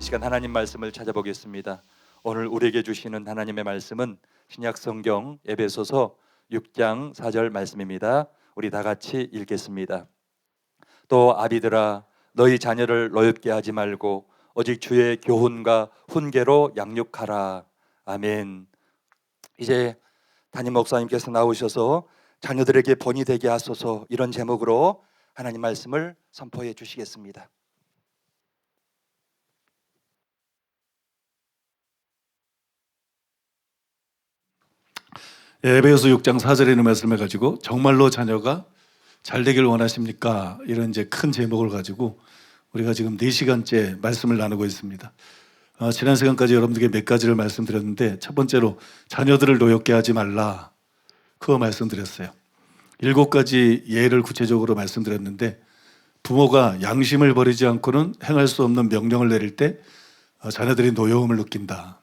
시간 하나님 말씀을 찾아보겠습니다. 오늘 우리에게 주시는 하나님의 말씀은 신약성경 에베소서 6장 4절 말씀입니다. 우리 다 같이 읽겠습니다. 또 아비들아 너희 자녀를 노엽게 하지 말고 오직 주의 교훈과 훈계로 양육하라. 아멘. 이제 담임 목사님께서 나오셔서 자녀들에게 본이 되게 하소서, 이런 제목으로 하나님 말씀을 선포해 주시겠습니다. 에베소 6장 4절에 있는 말씀을 가지고 정말로 자녀가 잘 되길 원하십니까? 이런 이제 큰 제목을 가지고 우리가 지금 4시간째 말씀을 나누고 있습니다. 지난 시간까지 여러분들에게 몇 가지를 말씀드렸는데, 첫 번째로 자녀들을 노엽게 하지 말라, 그거 말씀드렸어요. 7가지 예를 구체적으로 말씀드렸는데, 부모가 양심을 버리지 않고는 행할 수 없는 명령을 내릴 때 자녀들이 노여움을 느낀다.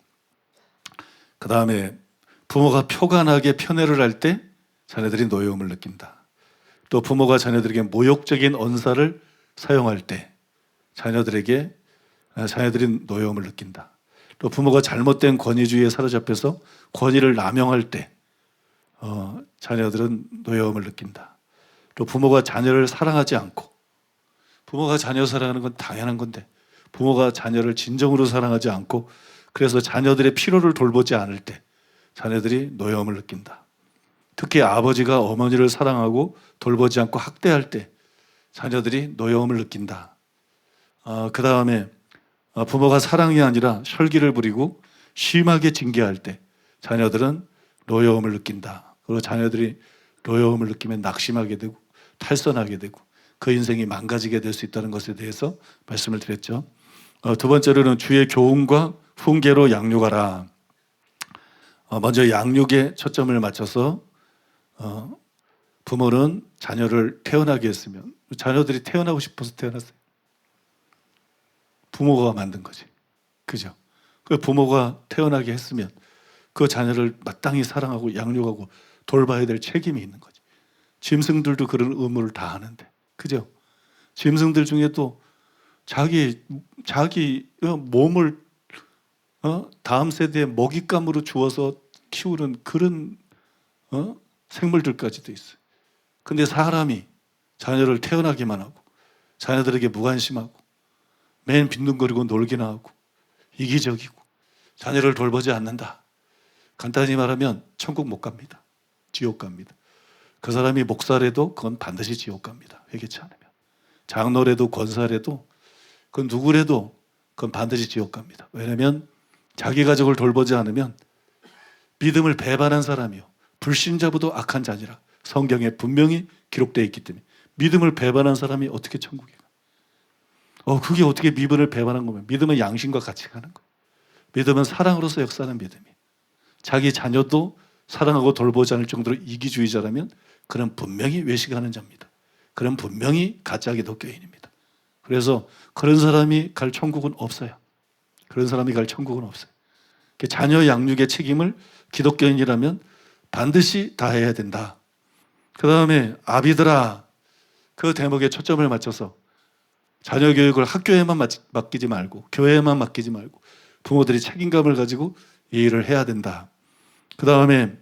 그 다음에 부모가 표관하게 편애를 할 때 자녀들이 노여움을 느낀다. 또 부모가 자녀들에게 모욕적인 언사를 사용할 때 자녀들이 노여움을 느낀다. 또 부모가 잘못된 권위주의에 사로잡혀서 권위를 남용할 때 자녀들은 노여움을 느낀다. 또 부모가 자녀를 사랑하지 않고, 부모가 자녀 사랑하는 건 당연한 건데 부모가 자녀를 진정으로 사랑하지 않고 그래서 자녀들의 필요를 돌보지 않을 때 자녀들이 노여움을 느낀다. 특히 아버지가 어머니를 사랑하고 돌보지 않고 학대할 때 자녀들이 노여움을 느낀다. 그 다음에 부모가 사랑이 아니라 혈기를 부리고 심하게 징계할 때 자녀들은 노여움을 느낀다. 그리고 자녀들이 노여움을 느끼면 낙심하게 되고 탈선하게 되고 그 인생이 망가지게 될 수 있다는 것에 대해서 말씀을 드렸죠. 두 번째로는 주의 교훈과 훈계로 양육하라. 먼저 양육에 초점을 맞춰서 부모는 자녀를 태어나게 했으면, 자녀들이 태어나고 싶어서 태어났어요. 부모가 만든 거지, 그죠? 그 부모가 태어나게 했으면 그 자녀를 마땅히 사랑하고 양육하고 돌봐야 될 책임이 있는 거지. 짐승들도 그런 의무를 다 하는데, 그죠? 짐승들 중에도 자기 몸을 다음 세대의 먹잇감으로 주어서 키우는 그런 생물들까지도 있어요. 근데 사람이 자녀를 태어나기만 하고 자녀들에게 무관심하고 맨 빈둥거리고 놀기나 하고 이기적이고 자녀를 돌보지 않는다. 간단히 말하면 천국 못 갑니다. 지옥 갑니다. 그 사람이 목사래도 그건 반드시 지옥 갑니다. 회개치 않으면. 장로래도 권사래도 그건 누구래도 그건 반드시 지옥 갑니다. 왜냐하면 자기 가족을 돌보지 않으면 믿음을 배반한 사람이요, 불신자보다 악한 자니라 성경에 분명히 기록되어 있기 때문에 믿음을 배반한 사람이 어떻게 천국에 가? 그게 어떻게 믿음을 배반한 거면? 믿음은 양심과 같이 가는 거예요. 믿음은 사랑으로서 역사하는 믿음이에요. 자기 자녀도 사랑하고 돌보지 않을 정도로 이기주의자라면 그는 분명히 외식하는 자입니다. 그는 분명히 가짜 기독교인입니다. 그래서 그런 사람이 갈 천국은 없어요. 그런 사람이 갈 천국은 없어요. 자녀 양육의 책임을 기독교인이라면 반드시 다해야 된다. 그 다음에 아비들아, 그 대목에 초점을 맞춰서 자녀 교육을 학교에만 맡기지 말고 교회에만 맡기지 말고 부모들이 책임감을 가지고 이 일을 해야 된다. 그 다음에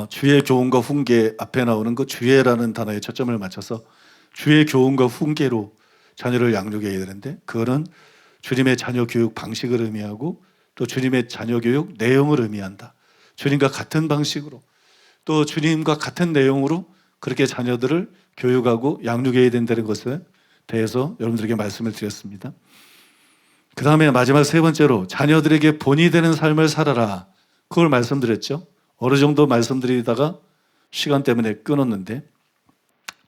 주의 교훈과 훈계, 앞에 나오는 그 주의라는 단어에 초점을 맞춰서 주의 교훈과 훈계로 자녀를 양육해야 되는데, 그거는 주님의 자녀 교육 방식을 의미하고 또 주님의 자녀 교육 내용을 의미한다. 주님과 같은 방식으로 또 주님과 같은 내용으로 그렇게 자녀들을 교육하고 양육해야 된다는 것에 대해서 여러분들에게 말씀을 드렸습니다. 그 다음에 마지막 세 번째로 자녀들에게 본이 되는 삶을 살아라. 그걸 말씀드렸죠. 어느 정도 말씀드리다가 시간 때문에 끊었는데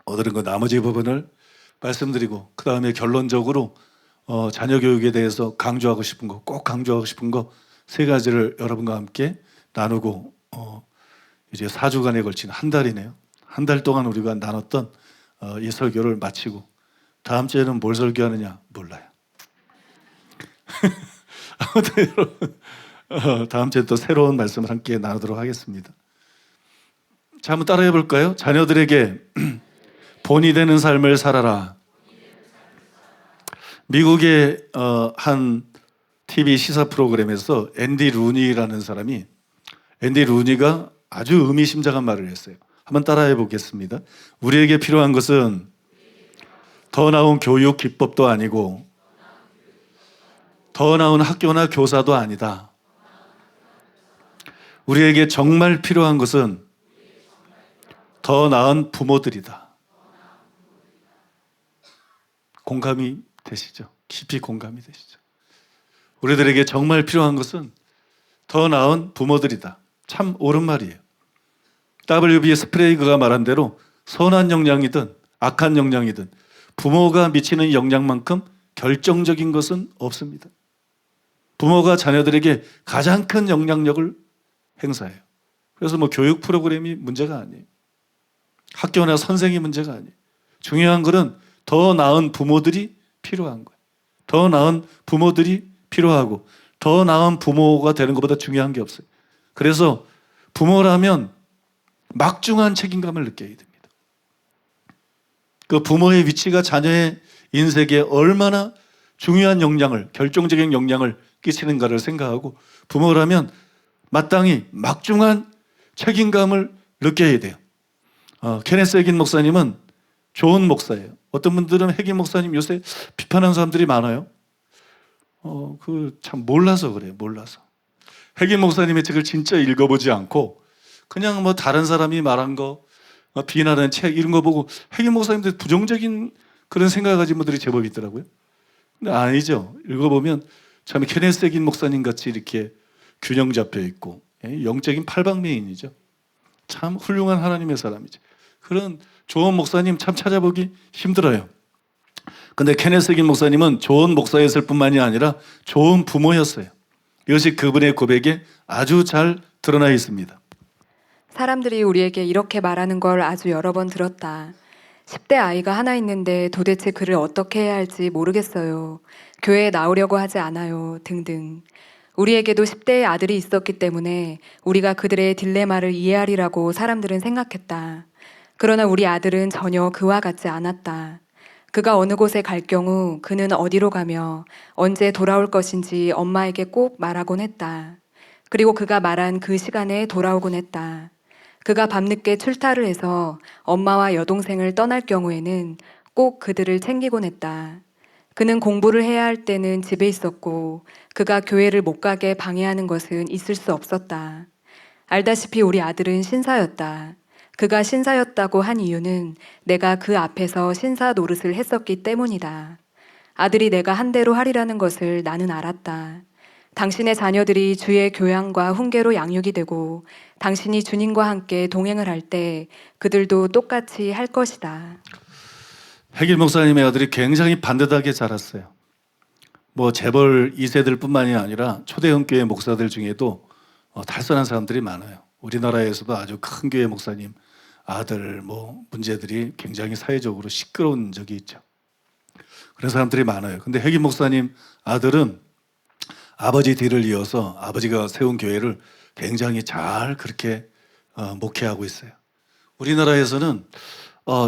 오늘은 그 나머지 부분을 말씀드리고 그 다음에 결론적으로 자녀 교육에 대해서 강조하고 싶은 거, 꼭 강조하고 싶은 거 3가지를 여러분과 함께 나누고 이제 4주간에 걸친 한 달이네요. 한 달 동안 우리가 나눴던 이 설교를 마치고 다음 주에는 뭘 설교하느냐 몰라요. 아무튼 여러분 다음 주에 또 새로운 말씀을 함께 나누도록 하겠습니다. 자, 한번 따라해 볼까요? 자녀들에게 본이 되는 삶을 살아라. 미국의 한 TV 시사 프로그램에서 앤디 루니라는 사람이 앤디 루니가 아주 의미심장한 말을 했어요. 한번 따라해 보겠습니다. 우리에게 필요한 것은 더 나은 교육 기법도 아니고 더 나은 학교나 교사도 아니다. 우리에게 정말 필요한 것은 더 나은 부모들이다. 공감이 되시죠? 깊이 공감이 되시죠? 우리들에게 정말 필요한 것은 더 나은 부모들이다. 참 옳은 말이에요. W.B. 스프레이그가 말한 대로 선한 영향이든 악한 영향이든 부모가 미치는 영향만큼 결정적인 것은 없습니다. 부모가 자녀들에게 가장 큰 영향력을 행사해요. 그래서 뭐 교육 프로그램이 문제가 아니에요. 학교나 선생이 문제가 아니에요. 중요한 것은 더 나은 부모들이 필요한 거예요. 더 나은 부모들이 필요하고 더 나은 부모가 되는 것보다 중요한 게 없어요. 그래서 부모라면 막중한 책임감을 느껴야 됩니다. 그 부모의 위치가 자녀의 인생에 얼마나 중요한 영향을, 결정적인 영향을 끼치는가를 생각하고 부모라면 마땅히 막중한 책임감을 느껴야 돼요. 케네스 해긴 목사님은 좋은 목사예요. 어떤 분들은 해긴 목사님 요새 비판하는 사람들이 많아요. 그 참 몰라서 그래요. 몰라서. 해긴 목사님의 책을 진짜 읽어보지 않고 그냥 뭐 다른 사람이 말한 거 비난하는 책 이런 거 보고 해긴 목사님들 부정적인 그런 생각을 가진 분들이 제법 있더라고요. 근데 아니죠. 읽어보면 참 케네스 해긴 목사님 같이 이렇게 균형 잡혀 있고 영적인 팔방미인이죠. 참 훌륭한 하나님의 사람이죠. 그런 좋은 목사님 참 찾아보기 힘들어요. 근데 케네스 해긴 목사님은 좋은 목사였을 뿐만이 아니라 좋은 부모였어요. 이것이 그분의 고백에 아주 잘 드러나 있습니다. 사람들이 우리에게 이렇게 말하는 걸 아주 여러 번 들었다. 10대 아이가 하나 있는데 도대체 그를 어떻게 해야 할지 모르겠어요. 교회에 나오려고 하지 않아요. 등등. 우리에게도 10대의 아들이 있었기 때문에 우리가 그들의 딜레마를 이해하리라고 사람들은 생각했다. 그러나 우리 아들은 전혀 그와 같지 않았다. 그가 어느 곳에 갈 경우 그는 어디로 가며 언제 돌아올 것인지 엄마에게 꼭 말하곤 했다. 그리고 그가 말한 그 시간에 돌아오곤 했다. 그가 밤늦게 출타를 해서 엄마와 여동생을 떠날 경우에는 꼭 그들을 챙기곤 했다. 그는 공부를 해야 할 때는 집에 있었고 그가 교회를 못 가게 방해하는 것은 있을 수 없었다. 알다시피 우리 아들은 신사였다. 그가 신사였다고 한 이유는 내가 그 앞에서 신사 노릇을 했었기 때문이다. 아들이 내가 한 대로 하리라는 것을 나는 알았다. 당신의 자녀들이 주의 교양과 훈계로 양육이 되고 당신이 주님과 함께 동행을 할 때 그들도 똑같이 할 것이다. 해길 목사님의 아들이 굉장히 반듯하게 자랐어요. 뭐 재벌 2세들 뿐만이 아니라 초대형 교회 목사들 중에도 달선한 사람들이 많아요. 우리나라에서도 아주 큰 교회 목사님 아들 뭐 문제들이 굉장히 사회적으로 시끄러운 적이 있죠. 그런 사람들이 많아요. 근데 해길 목사님 아들은 아버지 뒤를 이어서 아버지가 세운 교회를 굉장히 잘 그렇게 목회하고 있어요. 우리나라에서는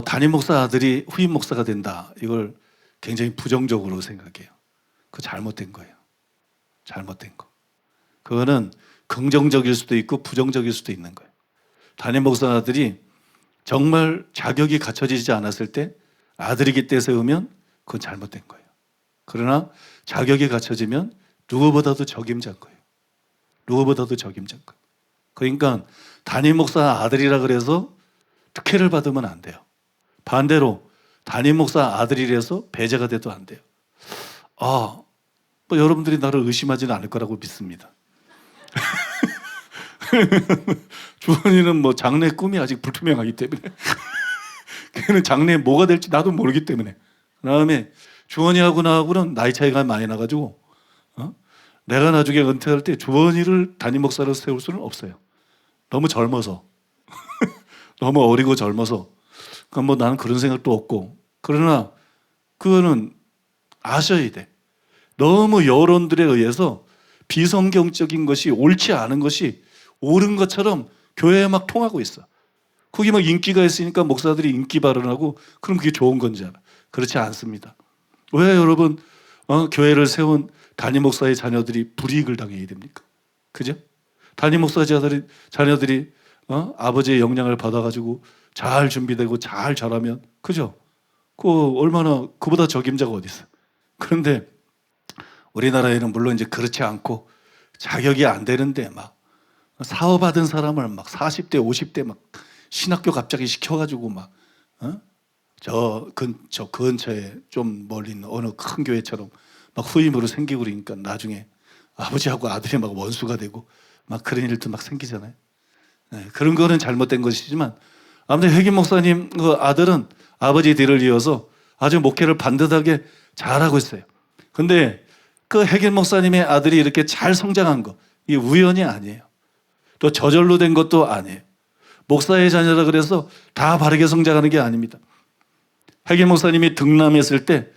담임 목사 아들이 후임 목사가 된다. 이걸 굉장히 부정적으로 생각해요. 그거 잘못된 거예요. 잘못된 거. 그거는 긍정적일 수도 있고 부정적일 수도 있는 거예요. 담임 목사 아들이 정말 자격이 갖춰지지 않았을 때 아들이기 때 세우면 그건 잘못된 거예요. 그러나 자격이 갖춰지면 누구보다도 적임자인 거예요. 누구보다도 적임자인 거예요. 그러니까 담임 목사 아들이라 그래서 특혜를 받으면 안 돼요. 반대로 담임 목사 아들이라서 배제가 돼도 안 돼요. 뭐 여러분들이 나를 의심하지는 않을 거라고 믿습니다. 주원이는 뭐 장래 꿈이 아직 불투명하기 때문에 걔는 장래에 뭐가 될지 나도 모르기 때문에. 그다음에 주원이하고 나하고는 나이 차이가 많이 나가지고 내가 나중에 은퇴할 때 주원이를 담임 목사로 세울 수는 없어요. 너무 젊어서 너무 어리고 젊어서. 그러니까 뭐 나는 그런 생각도 없고. 그러나 그거는 아셔야 돼. 너무 여론들에 의해서 비성경적인 것이 옳지 않은 것이 옳은 것처럼 교회에 막 통하고 있어. 거기 막 인기가 있으니까 목사들이 인기 발언하고 그럼 그게 좋은 건지 알아. 그렇지 않습니다. 왜 여러분 교회를 세운 담임 목사의 자녀들이 불이익을 당해야 됩니까? 그죠? 담임 목사 자녀들이 아버지의 영향을 받아가지고 잘 준비되고 잘 자라면, 그죠? 얼마나 그보다 적임자가 어디 있어? 그런데 우리나라에는 물론 이제 그렇지 않고 자격이 안 되는데 막 사업하던 사람을 막 40대, 50대 막 신학교 갑자기 시켜가지고 막 저 근처에 좀 멀리 있는 어느 큰 교회처럼 막 후임으로 생기고 그러니까 나중에 아버지하고 아들이 막 원수가 되고 막 그런 일도 막 생기잖아요. 네, 그런 거는 잘못된 것이지만 아무튼 혜긴 목사님 그 아들은 아버지 뒤를 이어서 아주 목회를 반듯하게 잘하고 있어요. 근데 그 혜긴 목사님의 아들이 이렇게 잘 성장한 거, 이 우연이 아니에요. 또 저절로 된 것도 아니에요. 목사의 자녀라 그래서 다 바르게 성장하는 게 아닙니다. 혜긴 목사님이 등남했을 때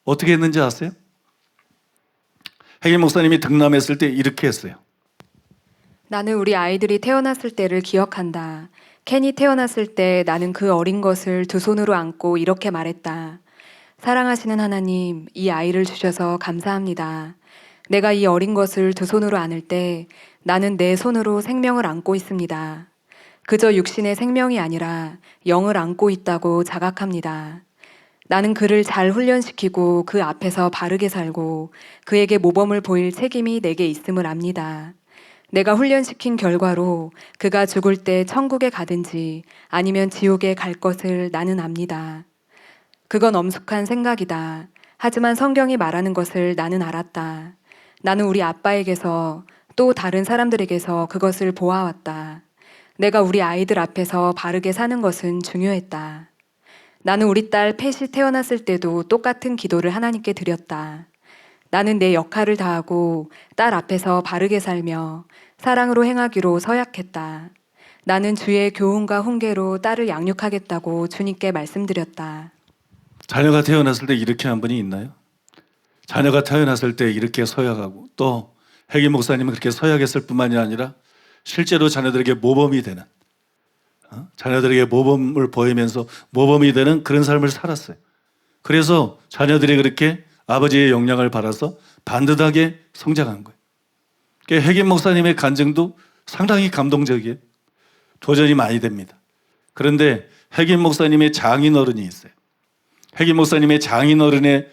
어떻게 했는지 아세요? 혜긴 목사님이 등남했을 때 이렇게 했어요. 나는 우리 아이들이 태어났을 때를 기억한다. 켄이 태어났을 때 나는 그 어린 것을 두 손으로 안고 이렇게 말했다. 사랑하시는 하나님, 이 아이를 주셔서 감사합니다. 내가 이 어린 것을 두 손으로 안을 때 나는 내 손으로 생명을 안고 있습니다. 그저 육신의 생명이 아니라 영을 안고 있다고 자각합니다. 나는 그를 잘 훈련시키고 그 앞에서 바르게 살고 그에게 모범을 보일 책임이 내게 있음을 압니다. 내가 훈련시킨 결과로 그가 죽을 때 천국에 가든지 아니면 지옥에 갈 것을 나는 압니다. 그건 엄숙한 생각이다. 하지만 성경이 말하는 것을 나는 알았다. 나는 우리 아빠에게서 또 다른 사람들에게서 그것을 보아왔다. 내가 우리 아이들 앞에서 바르게 사는 것은 중요했다. 나는 우리 딸 팻이 태어났을 때도 똑같은 기도를 하나님께 드렸다. 나는 내 역할을 다하고 딸 앞에서 바르게 살며 사랑으로 행하기로 서약했다. 나는 주의 교훈과 훈계로 딸을 양육하겠다고 주님께 말씀드렸다. 자녀가 태어났을 때 이렇게 한 분이 있나요? 자녀가 태어났을 때 이렇게 서약하고 또 혜긴 목사님은 그렇게 서약했을 뿐만이 아니라 실제로 자녀들에게 모범이 되는 자녀들에게 모범을 보이면서 모범이 되는 그런 삶을 살았어요. 그래서 자녀들이 그렇게 아버지의 영향을 받아서 반듯하게 성장한 거예요. 그러니까 혜긴 목사님의 간증도 상당히 감동적이에요. 도전이 많이 됩니다. 그런데 혜긴 목사님의 장인어른이 있어요. 혜긴 목사님의 장인어른의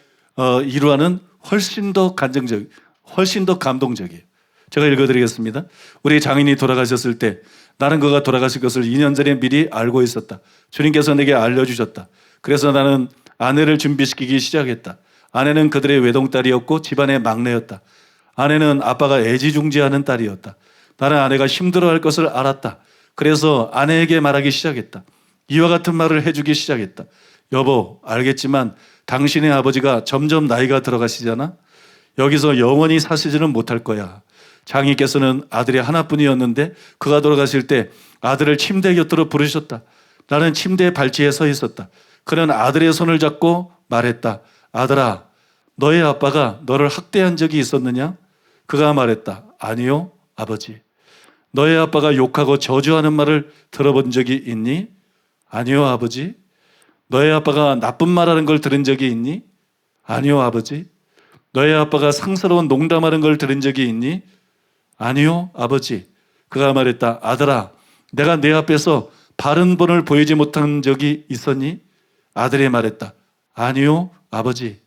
일화는 훨씬 더 감동적이에요. 제가 읽어드리겠습니다. 우리 장인이 돌아가셨을 때 나는 그가 돌아가실 것을 2년 전에 미리 알고 있었다. 주님께서 내게 알려주셨다. 그래서 나는 아내를 준비시키기 시작했다. 아내는 그들의 외동딸이었고 집안의 막내였다. 아내는 아빠가 애지중지하는 딸이었다. 나는 아내가 힘들어할 것을 알았다. 그래서 아내에게 말하기 시작했다. 이와 같은 말을 해주기 시작했다. 여보, 알겠지만 당신의 아버지가 점점 나이가 들어가시잖아. 여기서 영원히 사시지는 못할 거야. 장인께서는 아들이 하나뿐이었는데 그가 돌아가실 때 아들을 침대 곁으로 부르셨다. 나는 침대에 발치에 서 있었다. 그는 아들의 손을 잡고 말했다. 아들아, 너의 아빠가 너를 학대한 적이 있었느냐? 그가 말했다. 아니요, 아버지. 너의 아빠가 욕하고 저주하는 말을 들어본 적이 있니? 아니요, 아버지. 너의 아빠가 나쁜 말하는 걸 들은 적이 있니? 아니요, 아버지. 너의 아빠가 상스러운 농담하는 걸 들은 적이 있니? 아니요, 아버지. 그가 말했다. 아들아, 내가 내 앞에서 바른 본을 보이지 못한 적이 있었니? 아들이 말했다. 아니요, 아버지.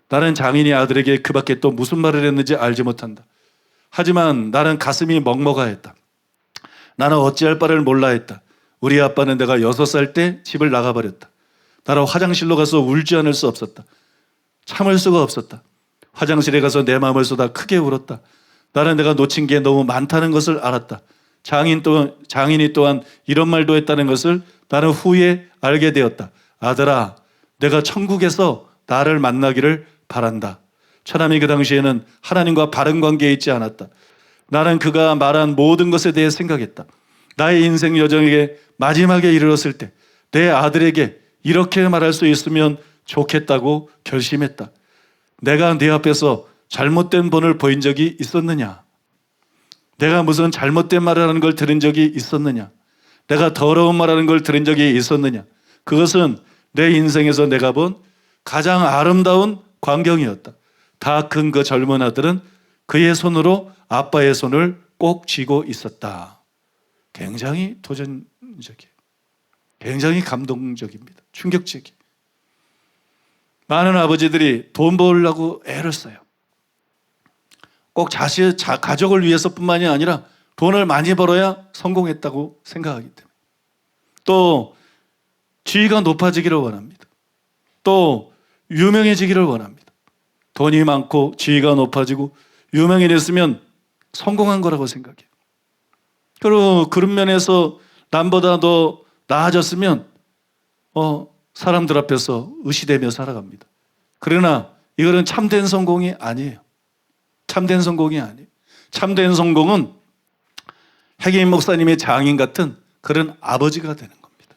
나는 장인이 아들에게 그 밖에 또 무슨 말을 했는지 알지 못한다. 하지만 나는 가슴이 먹먹하였다. 나는 어찌할 바를 몰라 했다. 우리 아빠는 내가 6살 때 집을 나가버렸다. 나는 화장실로 가서 울지 않을 수 없었다. 참을 수가 없었다. 화장실에 가서 내 마음을 쏟아 크게 울었다. 나는 내가 놓친 게 너무 많다는 것을 알았다. 장인이 또한 이런 말도 했다는 것을 나는 후에 알게 되었다. 아들아, 내가 천국에서 나를 만나기를 바란다. 처남이 그 당시에는 하나님과 바른 관계에 있지 않았다. 나는 그가 말한 모든 것에 대해 생각했다. 나의 인생 여정에 마지막에 이르렀을 때 내 아들에게 이렇게 말할 수 있으면 좋겠다고 결심했다. 내가 네 앞에서 잘못된 본을 보인 적이 있었느냐? 내가 무슨 잘못된 말을 하는 걸 들은 적이 있었느냐? 내가 더러운 말하는 걸 들은 적이 있었느냐? 그것은 내 인생에서 내가 본 가장 아름다운 광경이었다. 다 큰 그 젊은 아들은 그의 손으로 아빠의 손을 꼭 쥐고 있었다. 굉장히 도전적이에요. 굉장히 감동적입니다. 충격적이에요. 많은 아버지들이 돈 벌려고 애를 써요. 꼭 가족을 위해서뿐만이 아니라 돈을 많이 벌어야 성공했다고 생각하기 때문에. 또 지위가 높아지기를 원합니다. 또 유명해지기를 원합니다. 돈이 많고 지위가 높아지고 유명해졌으면 성공한 거라고 생각해요. 그리고 그런 면에서 남보다 더 나아졌으면 사람들 앞에서 의시되며 살아갑니다. 그러나 이거는 참된 성공이 아니에요. 참된 성공이 아니에요. 참된 성공은 해계인 목사님의 장인 같은 그런 아버지가 되는 겁니다.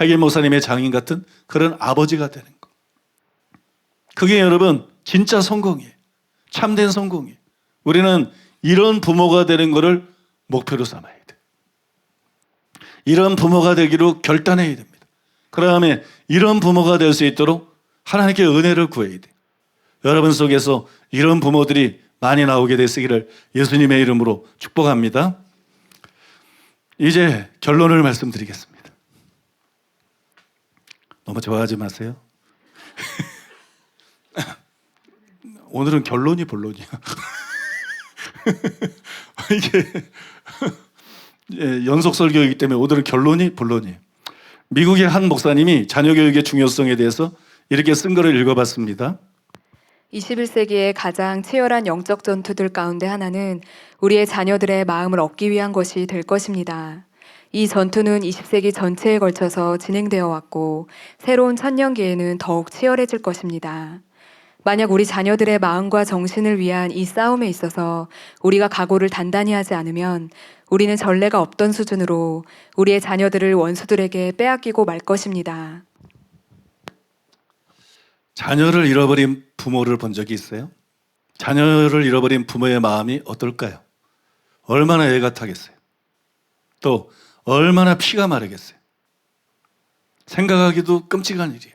해계인 목사님의 장인 같은 그런 아버지가 되는 것. 그게 여러분 진짜 성공이에요. 참된 성공이에요. 우리는 이런 부모가 되는 것을 목표로 삼아야 돼요. 이런 부모가 되기로 결단해야 됩니다. 그 다음에 이런 부모가 될 수 있도록 하나님께 은혜를 구해야 돼요. 여러분 속에서 이런 부모들이 많이 나오게 되시기를 예수님의 이름으로 축복합니다. 이제 결론을 말씀드리겠습니다. 너무 좋아하지 마세요. 오늘은 결론이 본론이야. 이게 연속 설교이기 때문에 오늘은 결론이 본론이에요. 미국의 한 목사님이 자녀 교육의 중요성에 대해서 이렇게 쓴 거를 읽어봤습니다. 21세기의 가장 치열한 영적 전투들 가운데 하나는 우리의 자녀들의 마음을 얻기 위한 것이 될 것입니다. 이 전투는 20세기 전체에 걸쳐서 진행되어 왔고 새로운 천년기에는 더욱 치열해질 것입니다. 만약 우리 자녀들의 마음과 정신을 위한 이 싸움에 있어서 우리가 각오를 단단히 하지 않으면 우리는 전례가 없던 수준으로 우리의 자녀들을 원수들에게 빼앗기고 말 것입니다. 자녀를 잃어버린 부모를 본 적이 있어요? 자녀를 잃어버린 부모의 마음이 어떨까요? 얼마나 애가 타겠어요? 또 얼마나 피가 마르겠어요? 생각하기도 끔찍한 일이에요.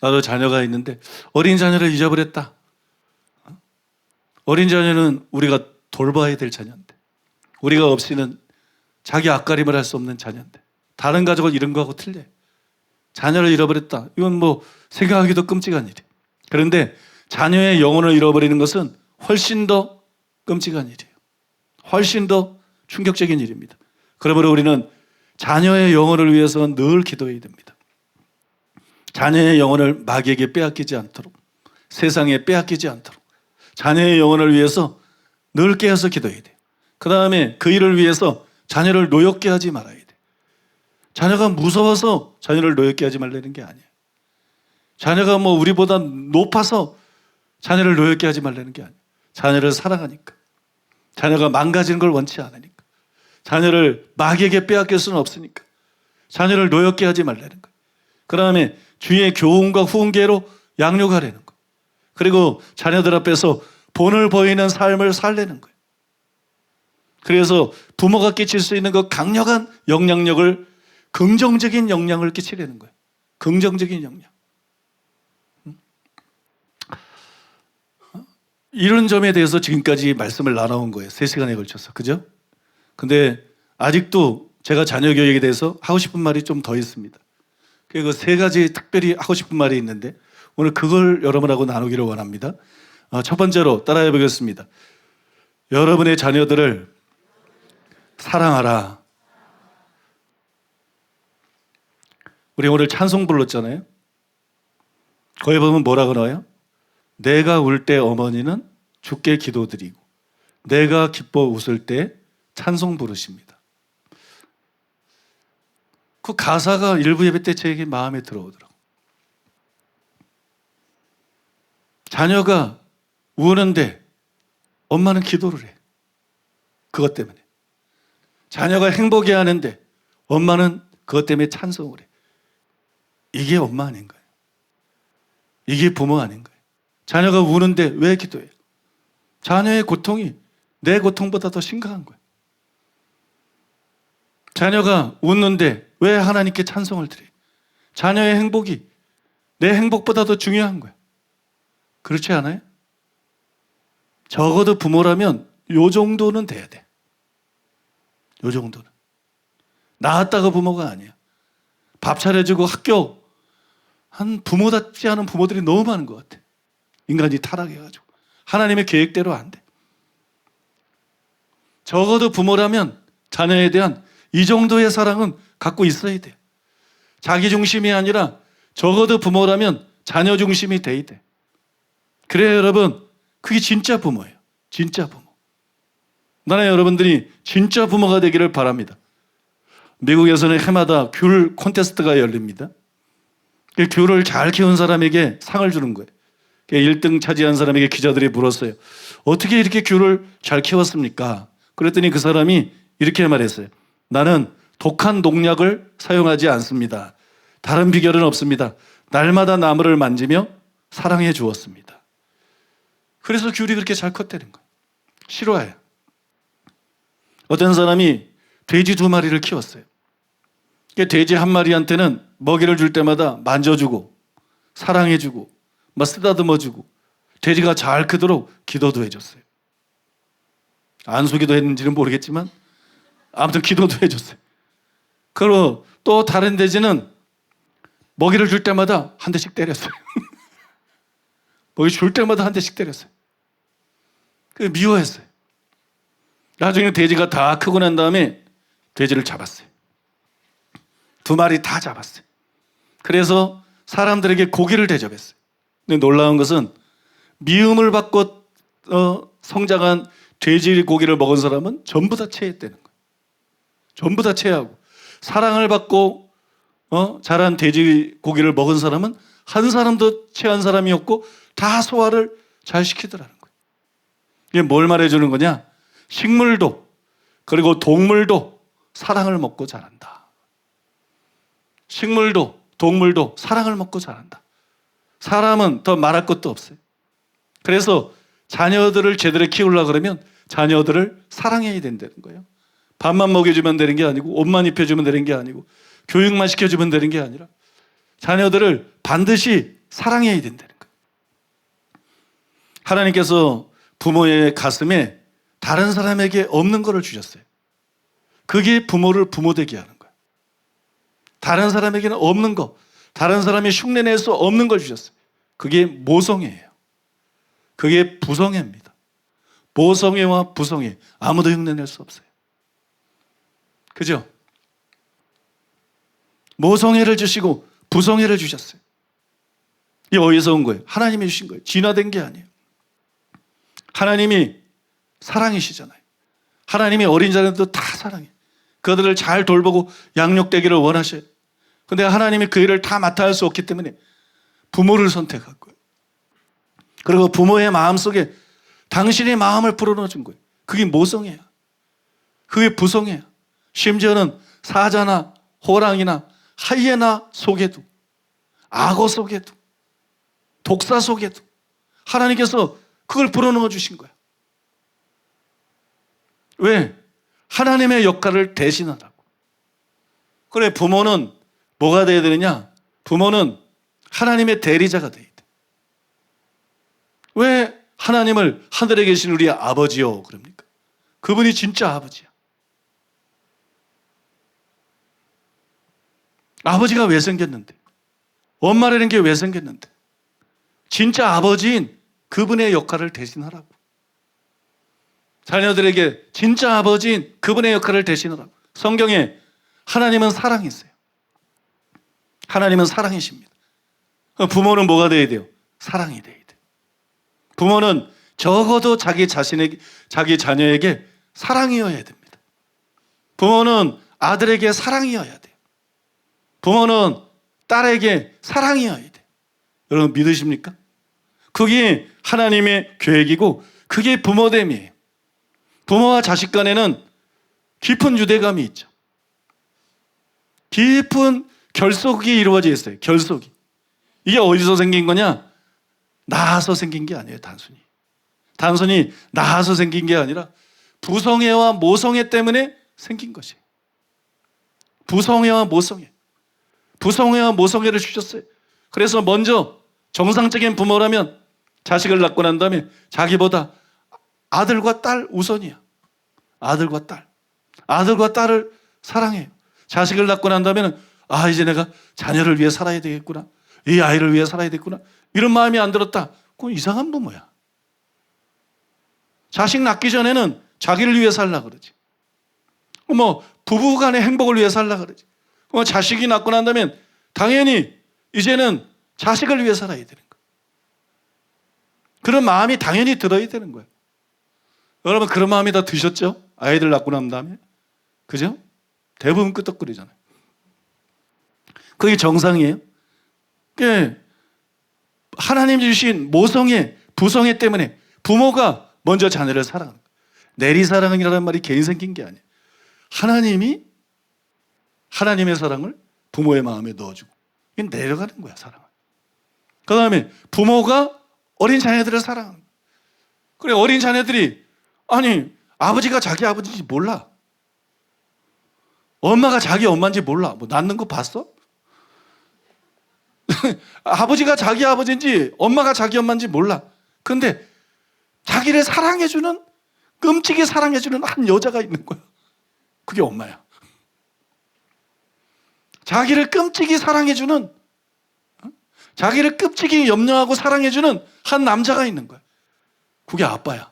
나도 자녀가 있는데 어린 자녀를 잊어버렸다. 어린 자녀는 우리가 돌봐야 될 자녀인데, 우리가 없이는 자기 앞가림을 할 수 없는 자녀인데, 다른 가족을 잃은 거하고 틀려요. 자녀를 잃어버렸다. 이건 뭐 생각하기도 끔찍한 일이에요. 그런데 자녀의 영혼을 잃어버리는 것은 훨씬 더 끔찍한 일이에요. 훨씬 더 충격적인 일입니다. 그러므로 우리는 자녀의 영혼을 위해서 늘 기도해야 됩니다. 자녀의 영혼을 마귀에게 빼앗기지 않도록, 세상에 빼앗기지 않도록 자녀의 영혼을 위해서 늘 깨어서 기도해야 돼요. 그 다음에 그 일을 위해서 자녀를 노엽게 하지 말아야 돼요. 자녀가 무서워서 자녀를 노엽게 하지 말라는 게 아니에요. 자녀가 뭐 우리보다 높아서 자녀를 노엽게 하지 말라는 게 아니에요. 자녀를 사랑하니까, 자녀가 망가지는 걸 원치 않으니까, 자녀를 마귀에게 빼앗길 수는 없으니까 자녀를 노엽게 하지 말라는 거예요. 그 다음에 주의 교훈과 훈계로 양육하라는 거예요. 그리고 자녀들 앞에서 본을 보이는 삶을 살라는 거예요. 그래서 부모가 끼칠 수 있는 그 강력한 영향력을, 긍정적인 영향을 끼치려는 거예요. 긍정적인 영향. 이런 점에 대해서 지금까지 말씀을 나눠온 거예요. 3시간에 걸쳐서. 그죠? 근데 아직도 제가 자녀 교육에 대해서 하고 싶은 말이 좀 더 있습니다. 그 3가지 특별히 하고 싶은 말이 있는데 오늘 그걸 여러분하고 나누기를 원합니다. 첫 번째로 따라해 보겠습니다. 여러분의 자녀들을 사랑하라. 우리 오늘 찬송 불렀잖아요. 거기 보면 뭐라고 나와요? 내가 울 때 어머니는 주께 기도드리고 내가 기뻐 웃을 때 찬송 부르십니다. 그 가사가 일부 예배 때 제게 마음에 들어오더라고요. 자녀가 우는데 엄마는 기도를 해. 그것 때문에. 자녀가 행복해 하는데 엄마는 그것 때문에 찬송을 해. 이게 엄마 아닌가요? 이게 부모 아닌가요? 자녀가 우는데 왜 기도해요? 자녀의 고통이 내 고통보다 더 심각한 거예요. 자녀가 웃는데 왜 하나님께 찬송을 드려요? 자녀의 행복이 내 행복보다 더 중요한 거예요. 그렇지 않아요? 적어도 부모라면 요 정도는 돼야 돼. 요 정도는. 낳았다가 부모가 아니야. 밥 차려주고 학교 한 부모답지 않은 부모들이 너무 많은 것 같아. 인간이 타락해가지고. 하나님의 계획대로 안 돼. 적어도 부모라면 자녀에 대한 이 정도의 사랑은 갖고 있어야 돼. 자기 중심이 아니라 적어도 부모라면 자녀 중심이 돼야 돼. 그래야 여러분, 그게 진짜 부모예요. 진짜 부모. 나는 여러분들이 진짜 부모가 되기를 바랍니다. 미국에서는 해마다 귤 콘테스트가 열립니다. 그 귤을 잘 키운 사람에게 상을 주는 거예요. 1등 차지한 사람에게 기자들이 물었어요. 어떻게 이렇게 귤을 잘 키웠습니까? 그랬더니 그 사람이 이렇게 말했어요. 나는 독한 농약을 사용하지 않습니다. 다른 비결은 없습니다. 날마다 나무를 만지며 사랑해 주었습니다. 그래서 귤이 그렇게 잘 컸다는 거예요. 실화예요. 어떤 사람이 돼지 2마리를 키웠어요. 돼지 한 마리한테는 먹이를 줄 때마다 만져주고 사랑해주고 막 쓰다듬어주고 돼지가 잘 크도록 기도도 해줬어요. 안수기도 했는지는 모르겠지만 아무튼 기도도 해줬어요. 그리고 또 다른 돼지는 먹이를 줄 때마다 한 대씩 때렸어요. 먹이 줄 때마다 한 대씩 때렸어요. 미워했어요. 나중에 돼지가 다 크고 난 다음에 돼지를 잡았어요. 2마리 다 잡았어요. 그래서 사람들에게 고기를 대접했어요. 근데 놀라운 것은 미움을 받고 성장한 돼지 고기를 먹은 사람은 전부 다 체했다는 거예요. 전부 다 체하고 사랑을 받고 자란 돼지 고기를 먹은 사람은 한 사람도 체한 사람이 없고 다 소화를 잘 시키더라는 거예요. 이게 뭘 말해주는 거냐? 식물도 그리고 동물도 사랑을 먹고 자란다. 식물도 동물도 사랑을 먹고 자란다. 사람은 더 말할 것도 없어요. 그래서 자녀들을 제대로 키우려고 그러면 자녀들을 사랑해야 된다는 거예요. 밥만 먹여주면 되는 게 아니고 옷만 입혀주면 되는 게 아니고 교육만 시켜주면 되는 게 아니라 자녀들을 반드시 사랑해야 된다는 거예요. 하나님께서 부모의 가슴에 다른 사람에게 없는 것을 주셨어요. 그게 부모를 부모되게 하는 거예요. 다른 사람에게는 없는 거, 다른 사람이 흉내낼 수 없는 걸 주셨어요. 그게 모성애예요. 그게 부성애입니다. 모성애와 부성애, 아무도 흉내낼 수 없어요. 그죠? 모성애를 주시고 부성애를 주셨어요. 이게 어디서 온 거예요? 하나님이 주신 거예요. 진화된 게 아니에요. 하나님이 사랑이시잖아요. 하나님이 어린 자녀들도 다 사랑해. 그들을 잘 돌보고 양육되기를 원하셔요. 근데 하나님이 그 일을 다 맡아 할 수 없기 때문에 부모를 선택한 거예요. 그리고 부모의 마음속에 당신의 마음을 불어넣어 준 거예요. 그게 모성애야. 그게 부성애야. 심지어는 사자나 호랑이나 하이에나 속에도 악어 속에도 독사 속에도 하나님께서 그걸 불어넣어 주신 거야. 왜? 하나님의 역할을 대신하라고. 그래, 부모는 뭐가 돼야 되느냐? 부모는 하나님의 대리자가 돼야 돼. 왜 하나님을 하늘에 계신 우리 아버지요 그럽니까? 그분이 진짜 아버지야. 아버지가 왜 생겼는데? 엄마라는 게 왜 생겼는데? 진짜 아버지인 그분의 역할을 대신하라고. 자녀들에게 진짜 아버지인 그분의 역할을 대신하라고. 성경에 하나님은 사랑이세요. 하나님은 사랑이십니다. 부모는 뭐가 돼야 돼요? 사랑이 돼야 돼요. 부모는 적어도 자기 자녀에게 사랑이어야 됩니다. 부모는 아들에게 사랑이어야 돼요. 부모는 딸에게 사랑이어야 돼요. 여러분 믿으십니까? 그게 하나님의 계획이고 그게 부모됨이에요. 부모와 자식 간에는 깊은 유대감이 있죠. 깊은 결속이 이루어져 있어요. 결속이. 이게 어디서 생긴 거냐? 낳아서 생긴 게 아니에요. 단순히 낳아서 생긴 게 아니라 부성애와 모성애 때문에 생긴 것이에요. 부성애와 모성애. 부성애와 모성애를 주셨어요. 그래서 먼저 정상적인 부모라면 자식을 낳고 난 다음에 자기보다 아들과 딸 우선이야. 아들과 딸. 아들과 딸을 사랑해요. 자식을 낳고 난 다음에는 이제 내가 자녀를 위해 살아야 되겠구나. 이 아이를 위해 살아야 되겠구나. 이런 마음이 안 들었다. 그건 이상한 부모야. 자식 낳기 전에는 자기를 위해 살라 그러지. 부부 간의 행복을 위해 살라 그러지. 자식이 낳고 난 다음에 당연히 이제는 자식을 위해 살아야 되는 거야. 그런 마음이 당연히 들어야 되는 거예요. 여러분 그런 마음이 다 드셨죠? 아이들 낳고 난 다음에. 그죠? 대부분 끄떡거리잖아요. 그게 정상이에요. 하나님 주신 모성애, 부성애 때문에 부모가 먼저 자녀를 사랑하는 거예요. 내리사랑이라는 말이 괜히 생긴 게 아니에요. 하나님이 하나님의 사랑을 부모의 마음에 넣어주고 이게 내려가는 거야, 사랑을. 그 다음에 부모가 어린 자녀들을 사랑하는 거야. 그래, 어린 자녀들이 아버지가 자기 아버지인지 몰라. 엄마가 자기 엄마인지 몰라. 낳는 거 봤어? 아버지가 자기 아버지인지 엄마가 자기 엄마인지 몰라. 근데 자기를 사랑해주는, 끔찍이 사랑해주는 한 여자가 있는 거야. 그게 엄마야. 자기를 끔찍이 사랑해주는, 자기를 끔찍이 염려하고 사랑해주는 한 남자가 있는 거야. 그게 아빠야.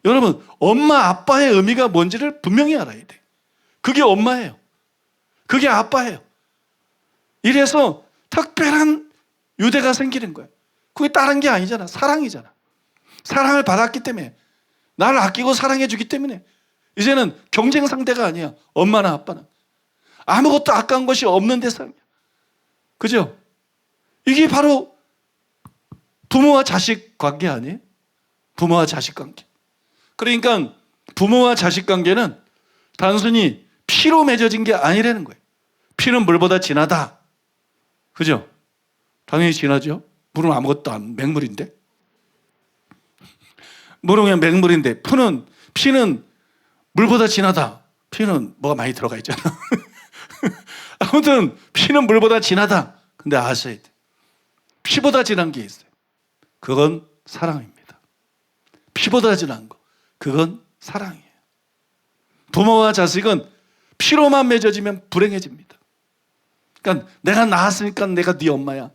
여러분, 엄마, 아빠의 의미가 뭔지를 분명히 알아야 돼. 그게 엄마예요. 그게 아빠예요. 이래서 특별한 유대가 생기는 거예요. 그게 다른 게 아니잖아. 사랑이잖아. 사랑을 받았기 때문에, 나를 아끼고 사랑해주기 때문에 이제는 경쟁 상대가 아니야. 엄마나 아빠는. 아무것도 아까운 것이 없는 대상이야. 그죠? 이게 바로 부모와 자식 관계 아니에요? 부모와 자식 관계. 그러니까 부모와 자식 관계는 단순히 피로 맺어진 게 아니라는 거예요. 피는 물보다 진하다. 그죠? 당연히 진하죠. 물은 아무것도 안, 맹물인데. 물은 그냥 맹물인데 피는 물보다 진하다. 피는 뭐가 많이 들어가 있잖아. 아무튼 피는 물보다 진하다. 근데 아셔야 돼. 피보다 진한 게 있어요. 그건 사랑입니다. 피보다 진한 거. 그건 사랑이에요. 부모와 자식은 피로만 맺어지면 불행해집니다. 그러니까 내가 낳았으니까 내가 네 엄마야.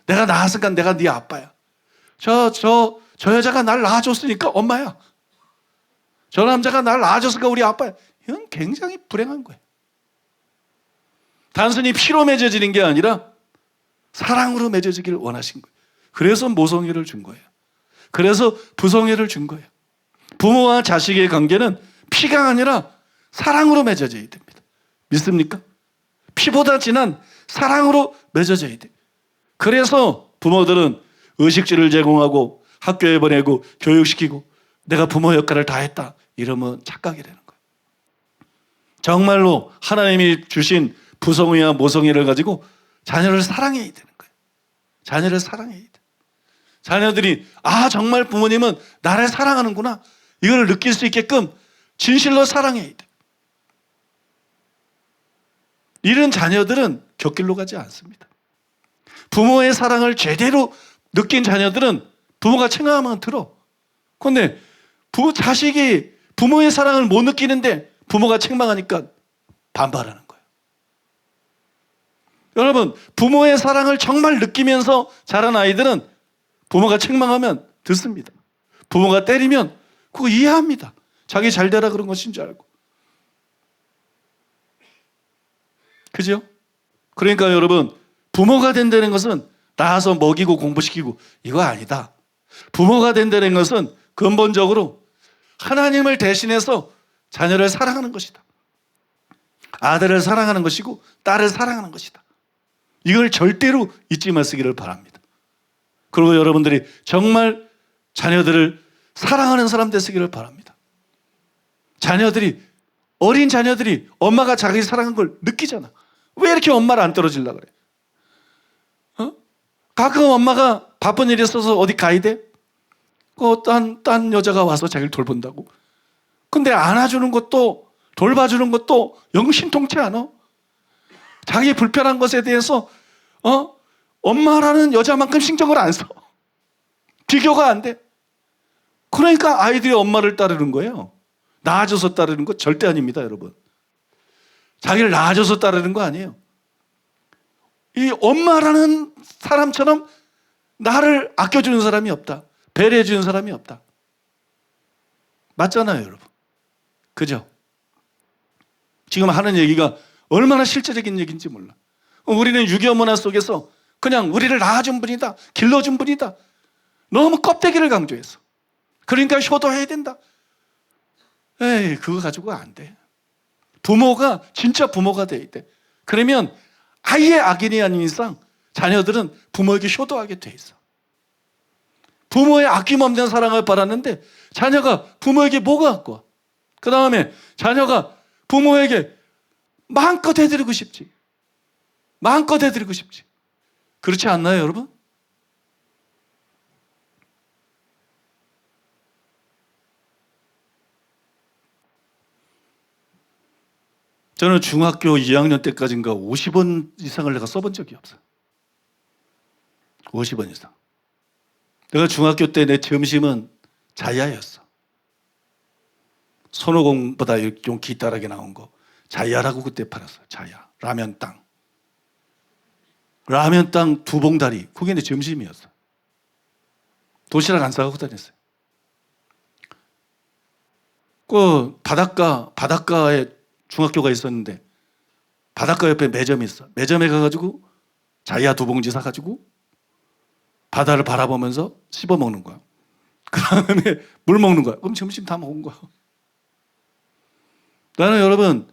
내가 낳았으니까 내가 네 아빠야. 저 여자가 날 낳아줬으니까 엄마야. 저 남자가 날 낳아줬으니까 우리 아빠야. 이건 굉장히 불행한 거예요. 단순히 피로 맺어지는 게 아니라 사랑으로 맺어지기를 원하신 거예요. 그래서 모성애를 준 거예요. 그래서 부성애를 준 거예요. 부모와 자식의 관계는 피가 아니라 사랑으로 맺어져야 됩니다. 믿습니까? 피보다 진한 사랑으로 맺어져야 돼. 그래서 부모들은 의식주를 제공하고 학교에 보내고 교육시키고 내가 부모 역할을 다 했다 이러면 착각이 되는 거예요. 정말로 하나님이 주신 부성애와 모성애를 가지고 자녀를 사랑해야 되는 거예요. 자녀를 사랑해야 돼. 자녀들이 정말 부모님은 나를 사랑하는구나 이걸 느낄 수 있게끔 진실로 사랑해야 돼. 이런 자녀들은 곁길로 가지 않습니다. 부모의 사랑을 제대로 느낀 자녀들은 부모가 책망하면 들어. 그런데 자식이 부모의 사랑을 못 느끼는데 부모가 책망하니까 반발하는 거예요. 여러분, 부모의 사랑을 정말 느끼면서 자란 아이들은 부모가 책망하면 듣습니다. 부모가 때리면 그거 이해합니다. 자기 잘 되라 그런 것인 줄 알고. 그죠? 그러니까 여러분, 부모가 된다는 것은 낳아서 먹이고 공부시키고 이거 아니다. 부모가 된다는 것은 근본적으로 하나님을 대신해서 자녀를 사랑하는 것이다. 아들을 사랑하는 것이고 딸을 사랑하는 것이다. 이걸 절대로 잊지 마시기를 바랍니다. 그리고 여러분들이 정말 자녀들을 사랑하는 사람 되시기를 바랍니다. 어린 자녀들이 엄마가 자기 사랑한 걸 느끼잖아. 왜 이렇게 엄마를 안 떨어지려고 그래? 가끔 엄마가 바쁜 일이 있어서 어디 가야 돼? 딴 여자가 와서 자기를 돌본다고. 근데 안아주는 것도 돌봐주는 것도 영 신통치 않아. 자기 불편한 것에 대해서 엄마라는 여자만큼 신경을 안 써. 비교가 안 돼. 그러니까 아이들이 엄마를 따르는 거예요. 낳아줘서 따르는 거 절대 아닙니다, 여러분. 자기를 낳아줘서 따르는 거 아니에요. 이 엄마라는 사람처럼 나를 아껴주는 사람이 없다. 배려해주는 사람이 없다. 맞잖아요, 여러분. 그죠? 지금 하는 얘기가 얼마나 실제적인 얘기인지 몰라. 우리는 유교 문화 속에서 그냥 우리를 낳아준 분이다, 길러준 분이다. 너무 껍데기를 강조해서. 그러니까 효도해야 된다. 에이, 그거 가지고 안 돼. 부모가 진짜 부모가 돼야 돼. 그러면 아예 악인이 아닌 이상 자녀들은 부모에게 효도하게 돼 있어. 부모의 아낌없는 사랑을 받았는데 자녀가 부모에게 뭐가 갖고 와? 그 다음에 자녀가 부모에게 마음껏 해드리고 싶지. 마음껏 해드리고 싶지. 그렇지 않나요, 여러분? 저는 중학교 2학년 때까지인가 50원 이상을 내가 써본 적이 없어요. 50원 이상. 내가 중학교 때 내 점심은 자야였어. 손오공보다 좀 기다랗게 나온 거. 자야라고 그때 팔았어요. 자야. 라면 땅. 라면 땅 2봉다리. 그게 내 점심이었어. 도시락 안 싸가고 다녔어요. 그 바닷가에 중학교가 있었는데 바닷가 옆에 매점이 있어. 매점에 가가지고 자야 2봉지 사가지고 바다를 바라보면서 씹어 먹는 거야. 그 다음에 물 먹는 거야. 그럼 점심 다 먹은 거야. 나는 여러분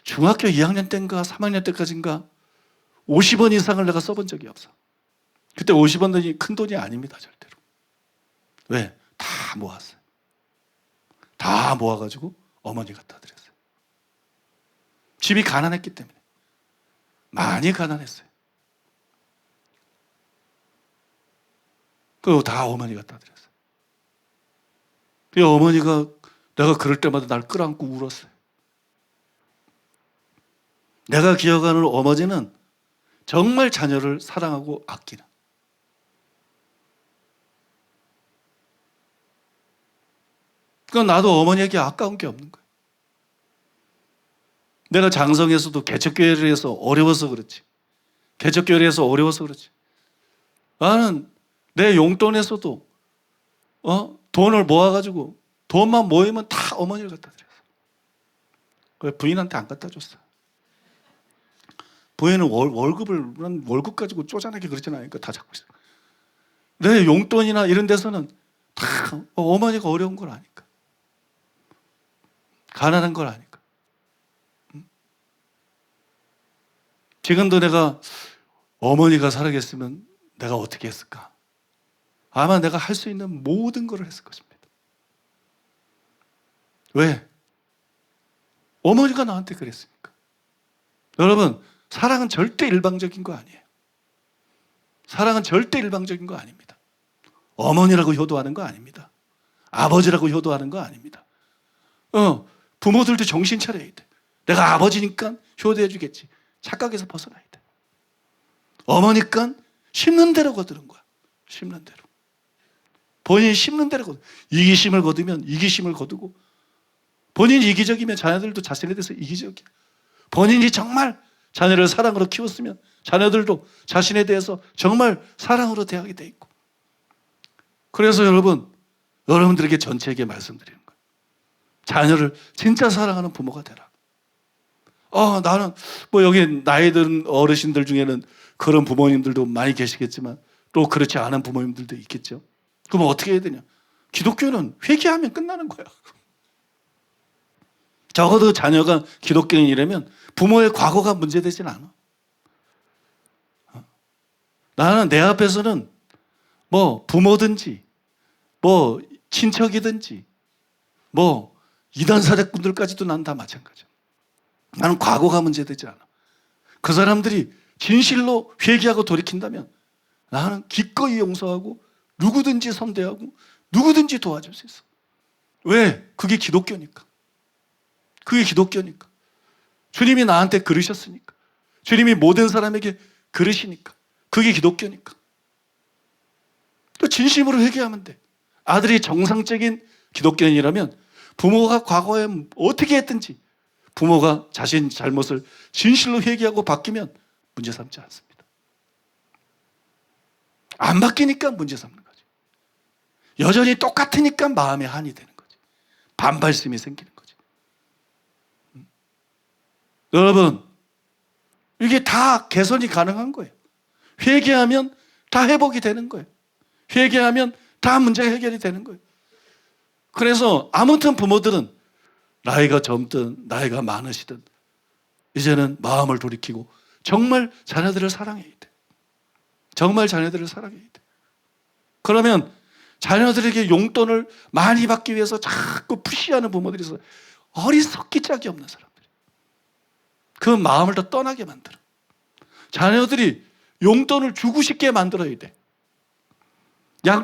중학교 2학년 때인가 3학년 때까지인가 50원 이상을 내가 써본 적이 없어. 그때 50원이 큰 돈이 아닙니다, 절대로. 왜? 다 모았어요. 다 모아가지고 어머니 갖다 드렸어요. 집이 가난했기 때문에. 많이 가난했어요. 그거 다 어머니 갖다 드렸어요. 그 어머니가 내가 그럴 때마다 날 끌어안고 울었어요. 내가 기억하는 어머니는 정말 자녀를 사랑하고 아끼는. 그러니까 나도 어머니에게 아까운 게 없는 거예요. 내가 장성에서도 개척교회를 해서 어려워서 그렇지. 개척교회를 해서 어려워서 그렇지. 나는 내 용돈에서도 돈을 모아가지고 돈만 모이면 다 어머니를 갖다 드렸어. 부인한테 안 갖다 줬어. 부인은 월급 가지고 쪼잔하게 그러진 않으니까 다 잡고 있어. 내 용돈이나 이런 데서는 다 어머니가 어려운 걸 아니까. 가난한 걸 아니까. 지금도 내가 어머니가 살아계셨으면 내가 어떻게 했을까? 아마 내가 할 수 있는 모든 걸 했을 것입니다. 왜? 어머니가 나한테 그랬으니까. 여러분, 사랑은 절대 일방적인 거 아니에요. 사랑은 절대 일방적인 거 아닙니다. 어머니라고 효도하는 거 아닙니다. 아버지라고 효도하는 거 아닙니다. 부모들도 정신 차려야 돼. 내가 아버지니까 효도해 주겠지. 착각에서 벗어나야 돼. 어머니까 심는 대로 거두는 거야. 심는 대로. 본인이 심는 대로 거두. 이기심을 거두면 이기심을 거두고, 본인이 이기적이면 자녀들도 자신에 대해서 이기적이야. 본인이 정말 자녀를 사랑으로 키웠으면 자녀들도 자신에 대해서 정말 사랑으로 대하게 돼 있고. 그래서 여러분들에게 전체에게 말씀드리는 거예요. 자녀를 진짜 사랑하는 부모가 되라. 나는 여기 나이 든 어르신들 중에는 그런 부모님들도 많이 계시겠지만 또 그렇지 않은 부모님들도 있겠죠. 그럼 어떻게 해야 되냐? 기독교는 회개하면 끝나는 거야. 적어도 자녀가 기독교인이라면 부모의 과거가 문제되진 않아. 나는 내 앞에서는 부모든지 친척이든지 이단 사대꾼들까지도 난 다 마찬가지야. 나는 과거가 문제되지 않아. 그 사람들이 진실로 회개하고 돌이킨다면 나는 기꺼이 용서하고 누구든지 선대하고 누구든지 도와줄 수 있어. 왜? 그게 기독교니까. 그게 기독교니까. 주님이 나한테 그러셨으니까. 주님이 모든 사람에게 그러시니까. 그게 기독교니까. 또 진심으로 회개하면 돼. 아들이 정상적인 기독교인이라면 부모가 과거에 어떻게 했든지 부모가 자신 잘못을 진실로 회개하고 바뀌면 문제 삼지 않습니다. 안 바뀌니까 문제 삼는 거죠. 여전히 똑같으니까 마음에 한이 되는 거죠. 반발심이 생기는 거죠. 여러분, 이게 다 개선이 가능한 거예요. 회개하면 다 회복이 되는 거예요. 회개하면 다 문제가 해결이 되는 거예요. 그래서 아무튼 부모들은 나이가 젊든 나이가 많으시든 이제는 마음을 돌이키고 정말 자녀들을 사랑해야 돼. 정말 자녀들을 사랑해야 돼. 그러면 자녀들에게 용돈을 많이 받기 위해서 자꾸 푸시하는 부모들이 있어요. 어리석기 짝이 없는 사람들이. 그 마음을 더 떠나게 만들어. 자녀들이 용돈을 주고 싶게 만들어야 돼.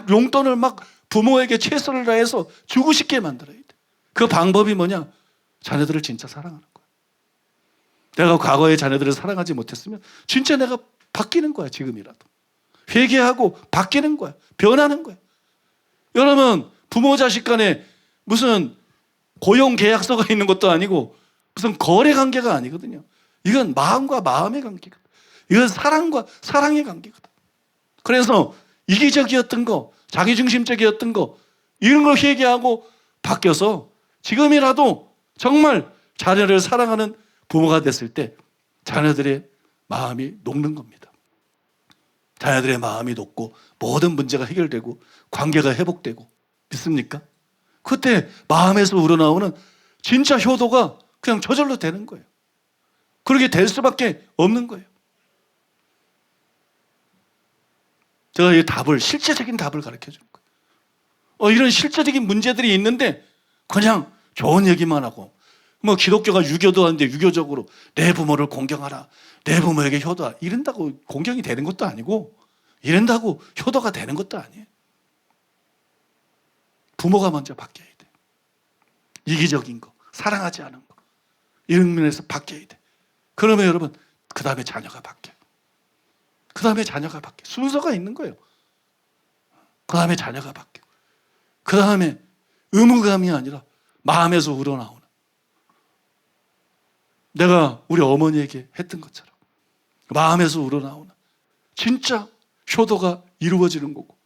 용돈을 막 부모에게 최선을 다해서 주고 싶게 만들어야 돼. 그 방법이 뭐냐? 자녀들을 진짜 사랑하는 거야. 내가 과거에 자녀들을 사랑하지 못했으면 진짜 내가 바뀌는 거야, 지금이라도. 회개하고 바뀌는 거야. 변하는 거야. 여러분, 부모 자식 간에 무슨 고용 계약서가 있는 것도 아니고 무슨 거래 관계가 아니거든요. 이건 마음과 마음의 관계거든. 이건 사랑과 사랑의 관계거든. 그래서 이기적이었던 거, 자기중심적이었던 거, 이런 걸 회개하고 바뀌어서 지금이라도 정말 자녀를 사랑하는 부모가 됐을 때 자녀들의 마음이 녹는 겁니다. 자녀들의 마음이 녹고 모든 문제가 해결되고 관계가 회복되고, 믿습니까? 그때 마음에서 우러나오는 진짜 효도가 그냥 저절로 되는 거예요. 그렇게 될 수밖에 없는 거예요. 제가 이 답을, 실제적인 답을 가르쳐 주는 거예요. 이런 실제적인 문제들이 있는데 그냥 좋은 얘기만 하고, 뭐 기독교가 유교도 하는데 유교적으로 내 부모를 공경하라, 내 부모에게 효도하라, 이런다고 공경이 되는 것도 아니고 이런다고 효도가 되는 것도 아니에요. 부모가 먼저 바뀌어야 돼. 이기적인 거, 사랑하지 않은 거, 이런 면에서 바뀌어야 돼. 그러면 여러분, 그 다음에 자녀가 바뀌어요. 그 다음에 자녀가 바뀌어요. 순서가 있는 거예요. 그 다음에 자녀가 바뀌어요. 그 다음에 의무감이 아니라 마음에서 우러나오는, 내가 우리 어머니에게 했던 것처럼 마음에서 우러나오는 진짜 효도가 이루어지는 거고,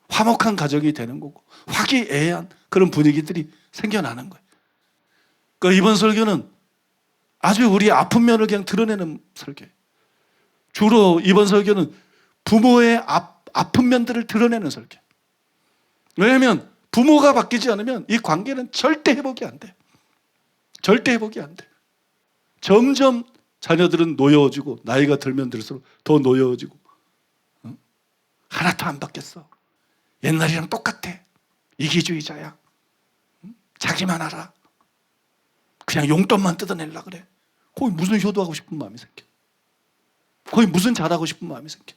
화목한 가정이 되는 거고, 화기애애한 그런 분위기들이 생겨나는 거예요. 그러니까 이번 설교는 아주 우리 아픈 면을 그냥 드러내는 설교예요. 주로 이번 설교는 부모의 아픈 면들을 드러내는 설교예요. 왜냐하면 부모가 바뀌지 않으면 이 관계는 절대 회복이 안 돼. 절대 회복이 안 돼. 점점 자녀들은 노여워지고, 나이가 들면 들수록 더 노여워지고, 하나도 안 바뀌었어. 옛날이랑 똑같아. 이기주의자야. 자기만 알아. 그냥 용돈만 뜯어내려고 그래. 거기 무슨 효도하고 싶은 마음이 생겨. 거기 무슨 잘하고 싶은 마음이 생겨.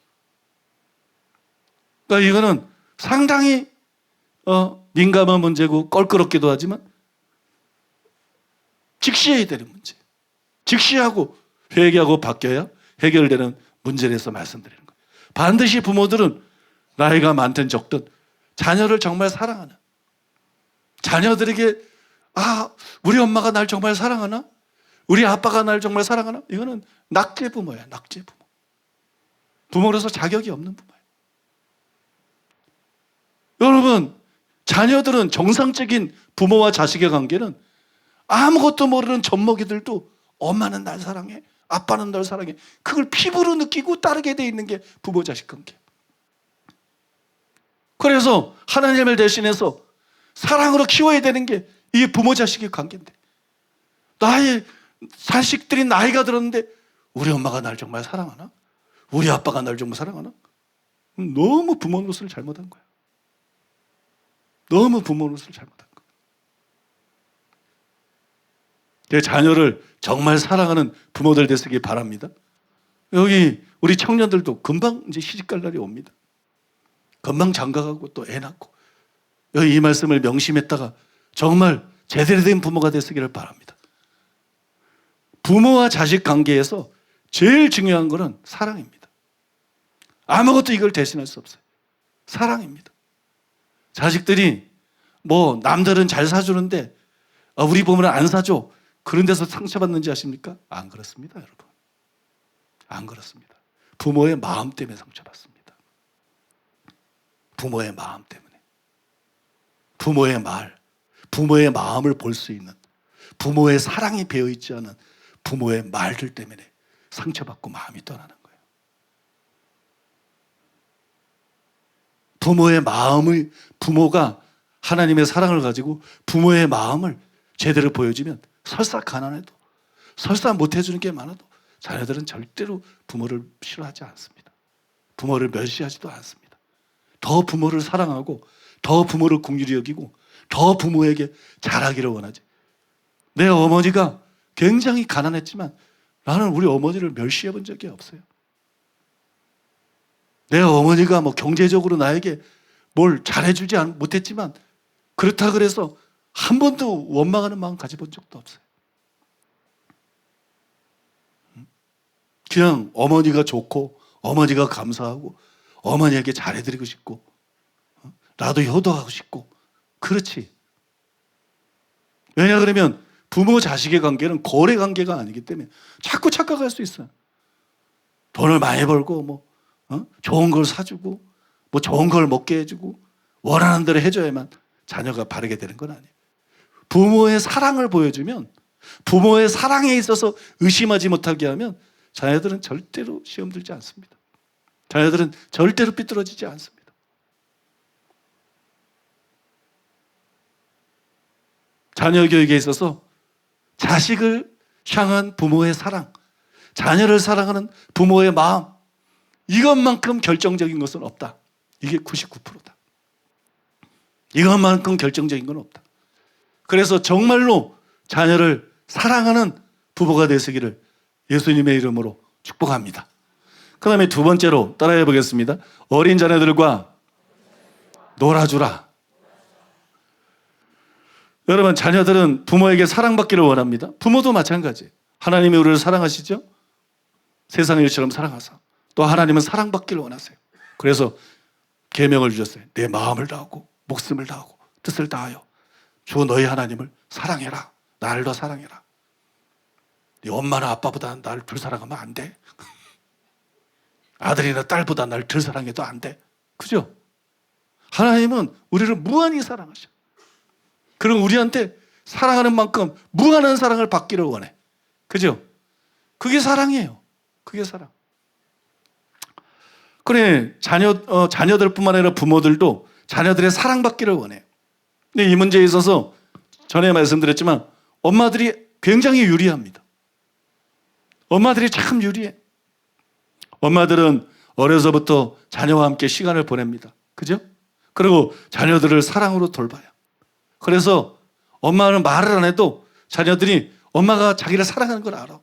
그러니까 이거는 상당히 민감한 문제고 껄끄럽기도 하지만 직시해야 되는 문제. 직시하고 회개하고 바뀌어야 해결되는 문제에 대해서 말씀드리는 거예요. 반드시 부모들은 나이가 많든 적든 자녀를 정말 사랑하는, 자녀들에게 우리 엄마가 날 정말 사랑하나? 우리 아빠가 날 정말 사랑하나? 이거는 낙제 부모야, 낙제 부모. 부모로서 자격이 없는 부모예요. 여러분, 자녀들은 정상적인 부모와 자식의 관계는 아무것도 모르는 젖먹이들도 엄마는 날 사랑해, 아빠는 널 사랑해, 그걸 피부로 느끼고 따르게 돼 있는 게 부모 자식 관계. 그래서 하나님을 대신해서 사랑으로 키워야 되는 게 이 부모 자식의 관계인데, 나의 자식들이 나이가 들었는데 우리 엄마가 날 정말 사랑하나? 우리 아빠가 날 정말 사랑하나? 너무 부모 노릇을 잘못한 거야. 너무 부모 노릇을 잘못한 거야. 내 자녀를 정말 사랑하는 부모들 되시기 바랍니다. 여기 우리 청년들도 금방 이제 시집갈 날이 옵니다. 금방 장가가고 또 애 낳고, 여기 이 말씀을 명심했다가 정말 제대로 된 부모가 되시기를 바랍니다. 부모와 자식 관계에서 제일 중요한 것은 사랑입니다. 아무것도 이걸 대신할 수 없어요. 사랑입니다. 자식들이 뭐 남들은 잘 사주는데 우리 보면 안 사줘. 그런 데서 상처받는지 아십니까? 안 그렇습니다, 여러분. 안 그렇습니다. 부모의 마음 때문에 상처받습니다. 부모의 마음 때문에. 부모의 말, 부모의 마음을 볼 수 있는, 부모의 사랑이 배어있지 않은 부모의 말들 때문에 상처받고 마음이 떠나는 거예요. 부모의 마음을, 부모가 하나님의 사랑을 가지고 부모의 마음을 제대로 보여주면 설사 가난해도, 설사 못해주는 게 많아도 자녀들은 절대로 부모를 싫어하지 않습니다. 부모를 멸시하지도 않습니다. 더 부모를 사랑하고 더 부모를 긍휼히 여기고 더 부모에게 잘하기를 원하지. 내 어머니가 굉장히 가난했지만 나는 우리 어머니를 멸시해 본 적이 없어요. 내 어머니가 뭐 경제적으로 나에게 뭘 잘해주지 못했지만 그렇다 그래서 한 번도 원망하는 마음 가져본 적도 없어요. 그냥 어머니가 좋고 어머니가 감사하고 어머니에게 잘해드리고 싶고 나도 효도하고 싶고 그렇지. 왜냐 그러면 부모 자식의 관계는 거래 관계가 아니기 때문에 자꾸 착각할 수 있어요. 돈을 많이 벌고 뭐 좋은 걸 사주고 뭐 좋은 걸 먹게 해주고 원하는 대로 해줘야만 자녀가 바르게 되는 건 아니에요. 부모의 사랑을 보여주면, 부모의 사랑에 있어서 의심하지 못하게 하면 자녀들은 절대로 시험 들지 않습니다. 자녀들은 절대로 삐뚤어지지 않습니다. 자녀 교육에 있어서 자식을 향한 부모의 사랑, 자녀를 사랑하는 부모의 마음, 이것만큼 결정적인 것은 없다. 이게 99%다. 이것만큼 결정적인 건 없다. 그래서 정말로 자녀를 사랑하는 부모가 되시기를 예수님의 이름으로 축복합니다. 그 다음에 두 번째로 따라해 보겠습니다. 어린 자녀들과 놀아주라. 여러분, 자녀들은 부모에게 사랑받기를 원합니다. 부모도 마찬가지예요. 하나님이 우리를 사랑하시죠? 세상의 일처럼 사랑하사. 또 하나님은 사랑받기를 원하세요. 그래서 계명을 주셨어요. 내 마음을 다하고 목숨을 다하고 뜻을 다하여 주 너희 하나님을 사랑해라. 나를 더 사랑해라. 네 엄마나 아빠보다 나를 덜 사랑하면 안 돼. 아들이나 딸보다 나를 덜 사랑해도 안 돼. 그죠? 하나님은 우리를 무한히 사랑하셔. 그럼 우리한테 사랑하는 만큼 무한한 사랑을 받기를 원해. 그죠? 그게 사랑이에요. 그게 사랑. 그래, 자녀들뿐만 아니라 부모들도 자녀들의 사랑받기를 원해요. 근데 이 문제에 있어서 전에 말씀드렸지만 엄마들이 굉장히 유리합니다. 엄마들이 참 유리해. 엄마들은 어려서부터 자녀와 함께 시간을 보냅니다. 그죠? 그리고 자녀들을 사랑으로 돌봐요. 그래서 엄마는 말을 안 해도 자녀들이 엄마가 자기를 사랑하는 걸 알아.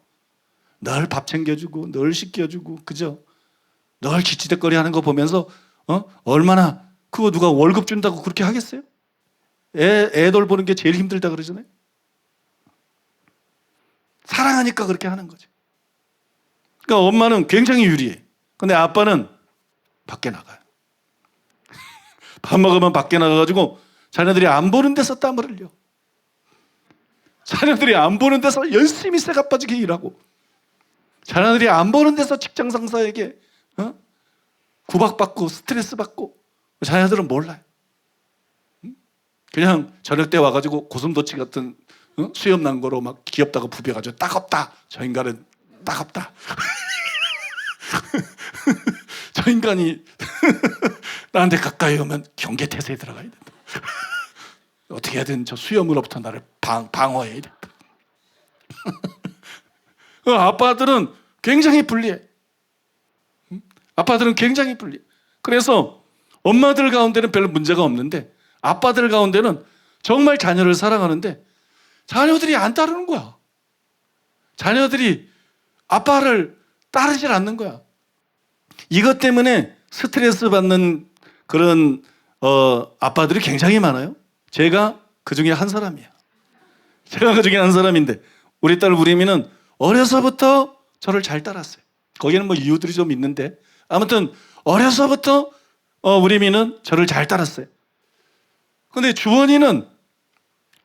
늘 밥 챙겨주고 늘 씻겨주고 그죠? 늘 기치대거리 하는 거 보면서 얼마나 그거 누가 월급 준다고 그렇게 하겠어요? 애 돌보는 게 제일 힘들다 그러잖아요. 사랑하니까 그렇게 하는 거지. 그러니까 엄마는 굉장히 유리해. 근데 아빠는 밖에 나가요. 밥 먹으면 밖에 나가가지고 자녀들이 안 보는 데서 땀을 흘려. 자녀들이 안 보는 데서 열심히 쇠가 빠지게 일하고 자녀들이 안 보는 데서 직장 상사에게 구박받고 스트레스 받고 자녀들은 몰라요. 그냥 저녁 때 와가지고 고슴도치 같은 수염 난 거로 막 귀엽다고 부벼가지고 따갑다. 저 인간은 따갑다. 저 인간이 나한테 가까이 오면 경계태세에 들어가야 된다. 어떻게 하든 저 수염으로부터 나를 방어해야 된다. 아빠들은 굉장히 불리해. 아빠들은 굉장히 불리해. 그래서 엄마들 가운데는 별로 문제가 없는데 아빠들 가운데는 정말 자녀를 사랑하는데 자녀들이 안 따르는 거야. 자녀들이 아빠를 따르질 않는 거야. 이것 때문에 스트레스 받는 그런 아빠들이 굉장히 많아요. 제가 그 중에 한 사람이야. 제가 그 중에 한 사람인데 우리 딸 우리미는 어려서부터 저를 잘 따랐어요. 거기는 뭐 이유들이 좀 있는데 아무튼 어려서부터 우리 미는 저를 잘 따랐어요. 근데 주원이는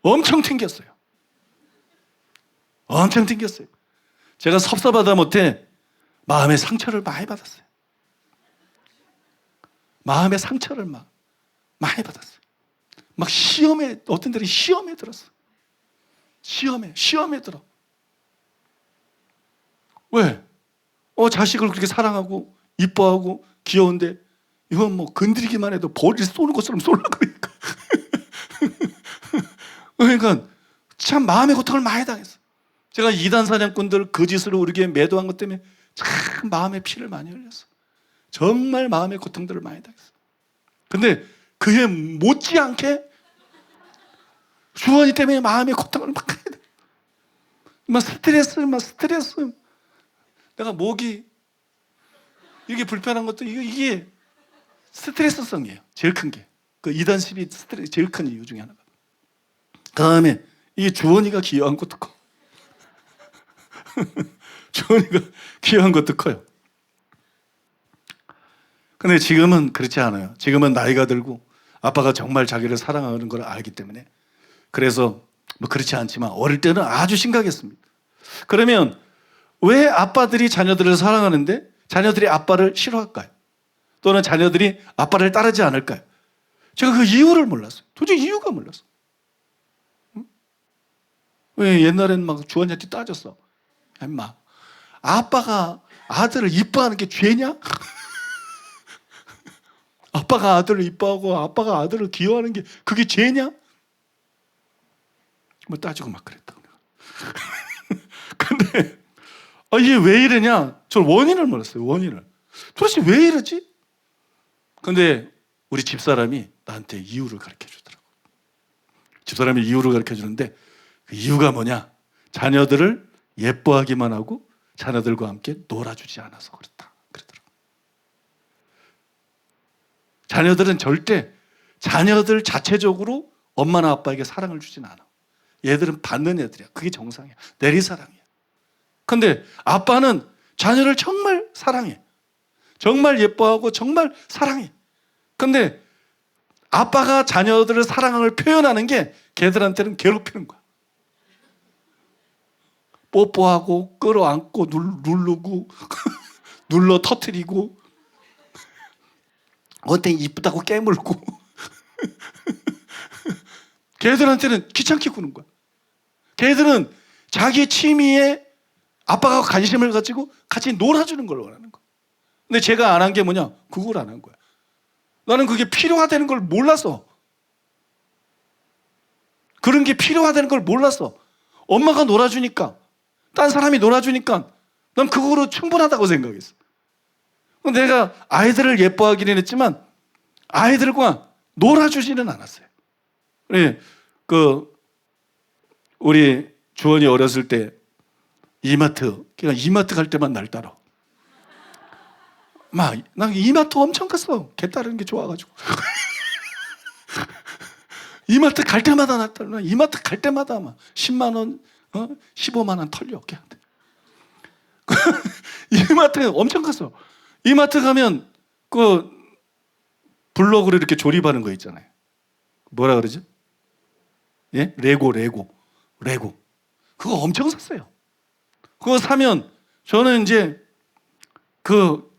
엄청 튕겼어요. 엄청 튕겼어요. 제가 섭섭하다 못해 마음의 상처를 많이 받았어요. 마음의 상처를 많이 받았어요. 막 시험에, 어떤 데는 시험에 들었어. 시험에 들어. 왜? 자식을 그렇게 사랑하고 이뻐하고 귀여운데 이건 뭐 건드리기만 해도 벌을 쏘는 것처럼 쏠라 그러니까. 그러니까 참 마음의 고통을 많이 당했어. 제가 이단 사냥꾼들 그 짓으로 우리에게 매도한 것 때문에 참 마음의 피를 많이 흘렸어. 정말 마음의 고통들을 많이 당했어. 근데 그에 못지않게 주원이 때문에 마음의 고통을 막 해야 돼. 막 스트레스. 내가 목이 이게 불편한 것도 이게 스트레스성이에요. 제일 큰 게. 그 이단십이 스트레스 제일 큰 이유 중에 하나가. 다음에 이게 주원이가 기여한 것도 커. 주원이가 기여한 것도 커요. 근데 지금은 그렇지 않아요. 지금은 나이가 들고 아빠가 정말 자기를 사랑하는 걸 알기 때문에. 그래서 뭐 그렇지 않지만 어릴 때는 아주 심각했습니다. 그러면 왜 아빠들이 자녀들을 사랑하는데 자녀들이 아빠를 싫어할까요? 또는 자녀들이 아빠를 따르지 않을까요? 제가 그 이유를 몰랐어요. 도저히 이유가 몰랐어요. 응? 왜 옛날에는 막 주원이한테 따졌어. 임마, 아빠가 아들을 이뻐하는 게 죄냐? 아빠가 아들을 이뻐하고 아빠가 아들을 귀여워하는 게 그게 죄냐? 뭐 따지고 막 그랬다. 근데 이게 왜 이러냐? 저 원인을 몰랐어요. 원인을. 도대체 왜 이러지? 근데 우리 집사람이 나한테 이유를 가르쳐 주더라고. 집사람이 이유를 가르쳐 주는데 그 이유가 뭐냐? 자녀들을 예뻐하기만 하고 자녀들과 함께 놀아주지 않아서 그렇다. 그러더라고. 자녀들은 절대 자녀들 자체적으로 엄마나 아빠에게 사랑을 주진 않아. 얘들은 받는 애들이야. 그게 정상이야. 내리사랑이야. 근데 아빠는 자녀를 정말 사랑해. 정말 예뻐하고 정말 사랑해. 근데 아빠가 자녀들을 사랑을 표현하는 게 걔들한테는 괴롭히는 거야. 뽀뽀하고 끌어안고 누르고 눌러 터뜨리고 어때 이쁘다고 깨물고 걔들한테는 귀찮게 구는 거야. 걔들은 자기 취미에 아빠가 관심을 가지고 같이 놀아주는 걸 원하는 거야. 근데 제가 안 한 게 뭐냐? 그걸 안 한 거야. 나는 그게 필요하다는 걸 몰라서. 그런 게 필요하다는 걸 몰라서. 엄마가 놀아주니까, 딴 사람이 놀아주니까 난 그거로 충분하다고 생각했어. 내가 아이들을 예뻐하기는 했지만 아이들과 놀아주지는 않았어요. 네, 우리 주원이 어렸을 때 이마트, 그냥 이마트 갈 때만 날 따라. 난 이마트 엄청 갔어. 걔 따르는 게 좋아가지고. 이마트 갈 때마다 날 따라. 이마트 갈 때마다 막 10만 원, 15만 원 털려 걔한테. 이마트 엄청 갔어. 이마트 가면 그 블록으로 이렇게 조립하는 거 있잖아요. 뭐라 그러죠? 예? 레고. 그거 엄청 샀어요. 그거 사면 저는 이제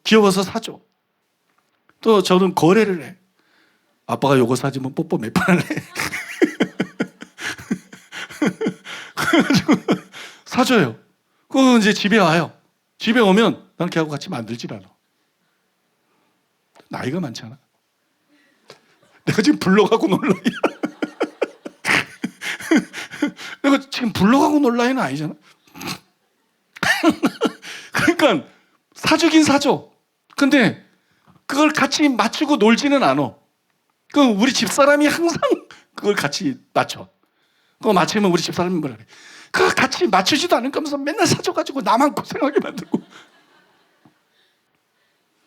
귀여워서 사죠. 또 저는 거래를 해. 아빠가 요거 사주면 뽀뽀 몇 번 할래? 그래가지고 사줘요. 그거 이제 집에 와요. 집에 오면 난 걔하고 같이 만들질 않아. 나이가 많잖아. 내가 지금 블록하고 놀라야. 내가 지금 블록하고 놀 나이는 아니잖아. 그러니까 사주긴 사줘. 근데 그걸 같이 맞추고 놀지는 않아. 우리 집사람이 항상 그걸 같이 맞춰. 그거 맞추면 우리 집사람이 뭐라 그래. 그거 같이 맞추지도 않을 거면서 맨날 사줘가지고 나만 고생하게 만들고.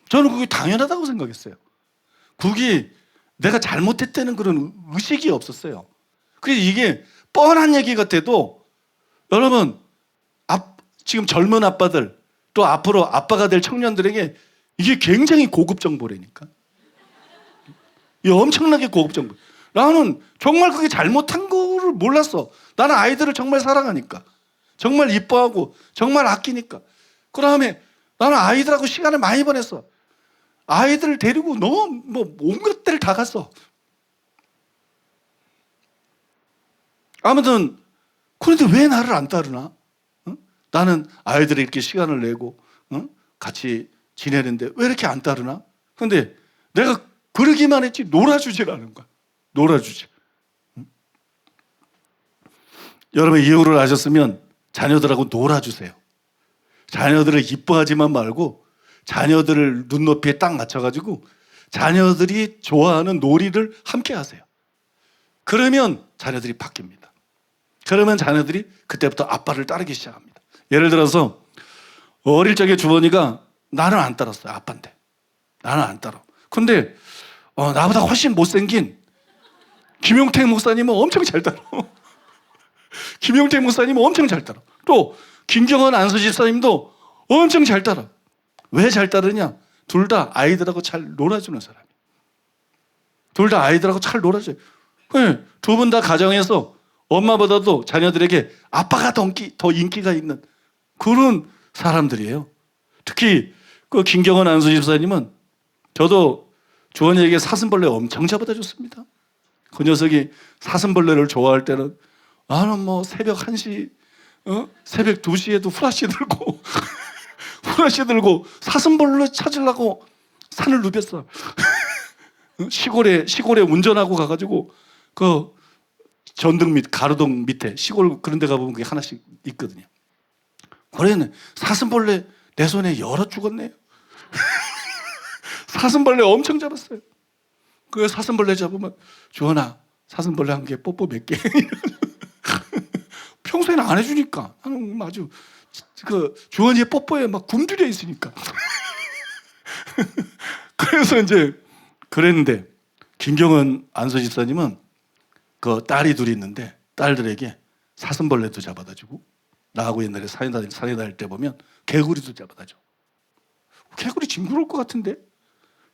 저는 그게 당연하다고 생각했어요. 그게 내가 잘못했다는 그런 의식이 없었어요. 그래서 이게 뻔한 얘기 같아도 여러분 지금 젊은 아빠들 또 앞으로 아빠가 될 청년들에게 이게 굉장히 고급 정보라니까. 이 엄청나게 고급 정보. 나는 정말 그게 잘못한 거를 몰랐어. 나는 아이들을 정말 사랑하니까, 정말 이뻐하고 정말 아끼니까. 그 다음에 나는 아이들하고 시간을 많이 보냈어. 아이들을 데리고 너무 온갖 데를 다 갔어. 아무튼 그런데 왜 나를 안 따르나? 응? 나는 아이들이 이렇게 시간을 내고 같이 지내는데 왜 이렇게 안 따르나? 근데 내가 그러기만 했지 놀아주질 않은 거야. 놀아주지. 응? 여러분 이유를 아셨으면 자녀들하고 놀아주세요. 자녀들을 이뻐하지만 말고 자녀들을 눈높이에 딱 맞춰가지고 자녀들이 좋아하는 놀이를 함께 하세요. 그러면 자녀들이 바뀝니다. 그러면 자녀들이 그때부터 아빠를 따르기 시작합니다. 예를 들어서 어릴 적에 주원이가 나는 안 따랐어요. 아빠인데 나는 안 따라. 근데 나보다 훨씬 못생긴 김용택 목사님은 엄청 잘 따라. 김용택 목사님은 엄청 잘 따라. 또 김경원 안수 집사님도 엄청 잘 따라. 왜 잘 따르냐? 둘 다 아이들하고 잘 놀아주는 사람이에요. 둘 다 아이들하고 잘 놀아줘요. 두 분 다 가정에서 엄마보다도 자녀들에게 아빠가 더 인기가 있는 그런 사람들이에요. 특히 그 김경원 안수 집사님은 저도 주원이에게 사슴벌레 엄청 잡아다 줬습니다. 그 녀석이 사슴벌레를 좋아할 때는 나는 새벽 1시, 새벽 2시에도 후라시 들고 후라시 들고 사슴벌레 찾으려고 산을 누볐어. 시골에 운전하고 가가지고 그 전등 밑 가로등 밑에 시골 그런 데 가보면 그게 하나씩 있거든요. 그래는 사슴벌레 내 손에 열어 죽었네요. 사슴벌레 엄청 잡았어요. 그 사슴벌레 잡으면 주원아 사슴벌레 한 개 뽀뽀 몇 개. 평소에는 안 해주니까 나는 아주 그 주원이의 뽀뽀에 막 굶주려 있으니까. 그래서 이제 그랬는데 김경은 안수 집사님은 그 딸이 둘이 있는데 딸들에게 사슴벌레도 잡아다 주고 나하고 옛날에 산에 다닐 때 보면 개구리도 잡아다 줘. 개구리 징그러울 것 같은데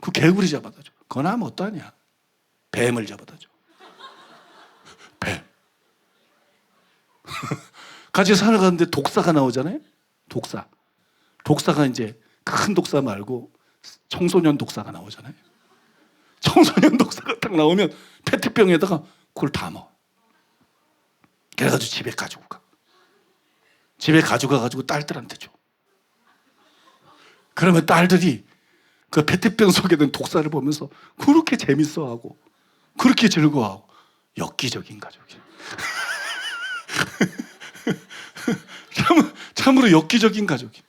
그 개구리 잡아다 줘. 그건 하면 어떠하냐? 뱀을 잡아다 줘. 뱀. 같이 산을 가는데 독사가 나오잖아요. 독사가 이제 큰 독사 말고 청소년 독사가 나오잖아요. 청소년 독사가 딱 나오면 페트병에다가 그걸 담아. 그래가지고 집에 가지고 가. 집에 가져가가지고 딸들한테 줘. 그러면 딸들이 그 페트병 속에 든 독사를 보면서 그렇게 재밌어하고 그렇게 즐거워하고 엽기적인 가족이에요. 참으로 엽기적인 가족이에요.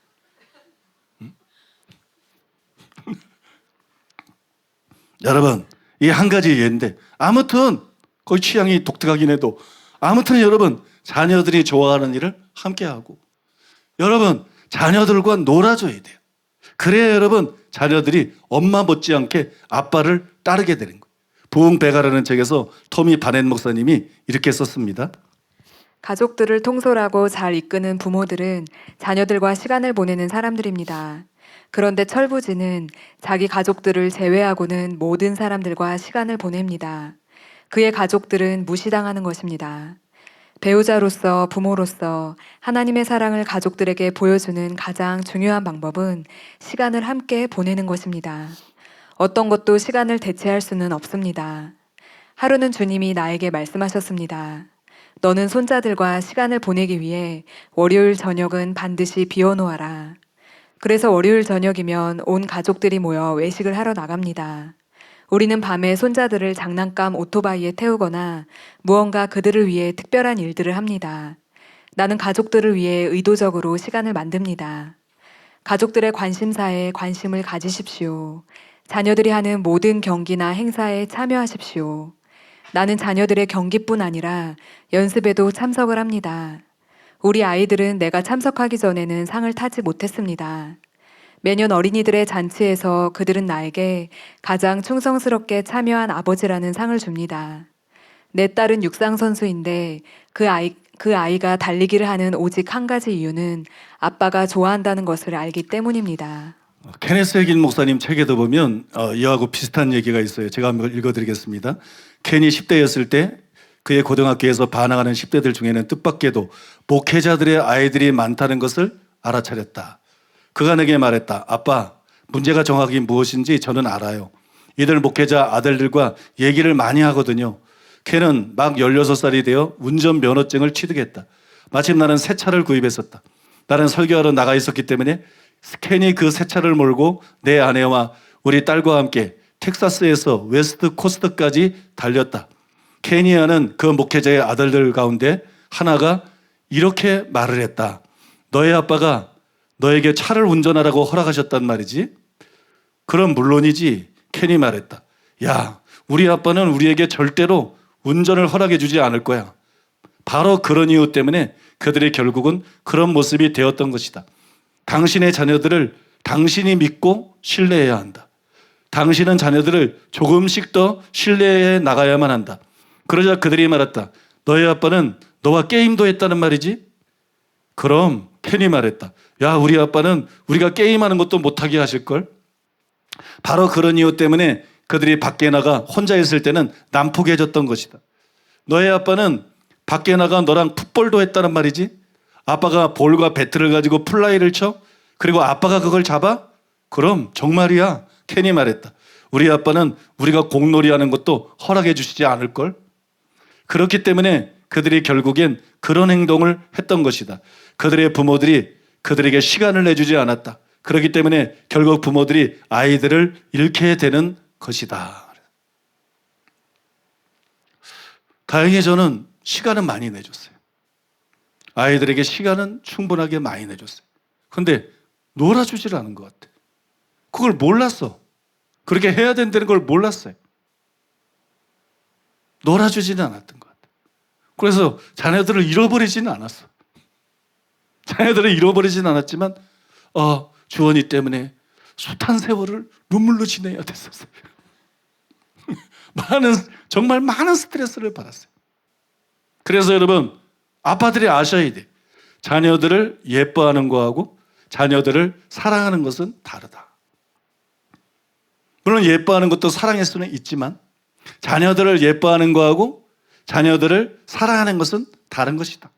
여러분 이게 한 가지 예인데 아무튼 거의 취향이 독특하긴 해도 아무튼 여러분 자녀들이 좋아하는 일을 함께하고 여러분 자녀들과 놀아줘야 돼요. 그래야 여러분 자녀들이 엄마 못지않게 아빠를 따르게 되는 거예요. 부흥배가라는 책에서 토미 바넷 목사님이 이렇게 썼습니다. 가족들을 통솔하고 잘 이끄는 부모들은 자녀들과 시간을 보내는 사람들입니다. 그런데 철부지는 자기 가족들을 제외하고는 모든 사람들과 시간을 보냅니다. 그의 가족들은 무시당하는 것입니다. 배우자로서 부모로서 하나님의 사랑을 가족들에게 보여주는 가장 중요한 방법은 시간을 함께 보내는 것입니다. 어떤 것도 시간을 대체할 수는 없습니다. 하루는 주님이 나에게 말씀하셨습니다. 너는 손자들과 시간을 보내기 위해 월요일 저녁은 반드시 비워놓아라. 그래서 월요일 저녁이면 온 가족들이 모여 외식을 하러 나갑니다. 우리는 밤에 손자들을 장난감 오토바이에 태우거나 무언가 그들을 위해 특별한 일들을 합니다. 나는 가족들을 위해 의도적으로 시간을 만듭니다. 가족들의 관심사에 관심을 가지십시오. 자녀들이 하는 모든 경기나 행사에 참여하십시오. 나는 자녀들의 경기뿐 아니라 연습에도 참석을 합니다. 우리 아이들은 내가 참석하기 전에는 상을 타지 못했습니다. 매년 어린이들의 잔치에서 그들은 나에게 가장 충성스럽게 참여한 아버지라는 상을 줍니다. 내 딸은 육상 선수인데 그 아이가 달리기를 하는 오직 한 가지 이유는 아빠가 좋아한다는 것을 알기 때문입니다. 케네스 해긴 목사님 책에도 보면 이하고 비슷한 얘기가 있어요. 제가 한번 읽어드리겠습니다. 켄이 10대였을 때 그의 고등학교에서 반항하는 10대들 중에는 뜻밖에도 목회자들의 아이들이 많다는 것을 알아차렸다. 그가 내게 말했다. 아빠, 문제가 정확히 무엇인지 저는 알아요. 이들 목회자 아들들과 얘기를 많이 하거든요. 켄은 막 16살이 되어 운전면허증을 취득했다. 마침 나는 새 차를 구입했었다. 나는 설교하러 나가 있었기 때문에 켄이 그 새 차를 몰고 내 아내와 우리 딸과 함께 텍사스에서 웨스트 코스트까지 달렸다. 케니아는 그 목회자의 아들들 가운데 하나가 이렇게 말을 했다. 너의 아빠가 너에게 차를 운전하라고 허락하셨단 말이지? 그럼 물론이지. 켄이 말했다. 야, 우리 아빠는 우리에게 절대로 운전을 허락해 주지 않을 거야. 바로 그런 이유 때문에 그들이 결국은 그런 모습이 되었던 것이다. 당신의 자녀들을 당신이 믿고 신뢰해야 한다. 당신은 자녀들을 조금씩 더 신뢰해 나가야만 한다. 그러자 그들이 말했다. 너의 아빠는 너와 게임도 했다는 말이지? 그럼 켄이 말했다. 야, 우리 아빠는 우리가 게임하는 것도 못하게 하실걸? 바로 그런 이유 때문에 그들이 밖에 나가 혼자 있을 때는 난폭해졌던 것이다. 너의 아빠는 밖에 나가 너랑 풋볼도 했다는 말이지? 아빠가 볼과 배트를 가지고 플라이를 쳐? 그리고 아빠가 그걸 잡아? 그럼 정말이야. 켄이 말했다. 우리 아빠는 우리가 공놀이 하는 것도 허락해 주시지 않을걸? 그렇기 때문에 그들이 결국엔 그런 행동을 했던 것이다. 그들의 부모들이 그들에게 시간을 내주지 않았다. 그렇기 때문에 결국 부모들이 아이들을 잃게 되는 것이다. 다행히 저는 시간은 많이 내줬어요. 아이들에게 시간은 충분하게 많이 내줬어요. 그런데 놀아주질 않은 것 같아요. 그걸 몰랐어. 그렇게 해야 된다는 걸 몰랐어요. 놀아주지는 않았던 것 같아요. 그래서 자녀들을 잃어버리지는 않았어. 자녀들을 잃어버리지는 않았지만 주원이 때문에 숱한 세월을 눈물로 지내야 됐었어요. 정말 많은 스트레스를 받았어요. 그래서 여러분, 아빠들이 아셔야 돼. 자녀들을 예뻐하는 거하고 자녀들을 사랑하는 것은 다르다. 물론 예뻐하는 것도 사랑일 수는 있지만 자녀들을 예뻐하는 거하고 자녀들을 사랑하는 것은 다른 것이다.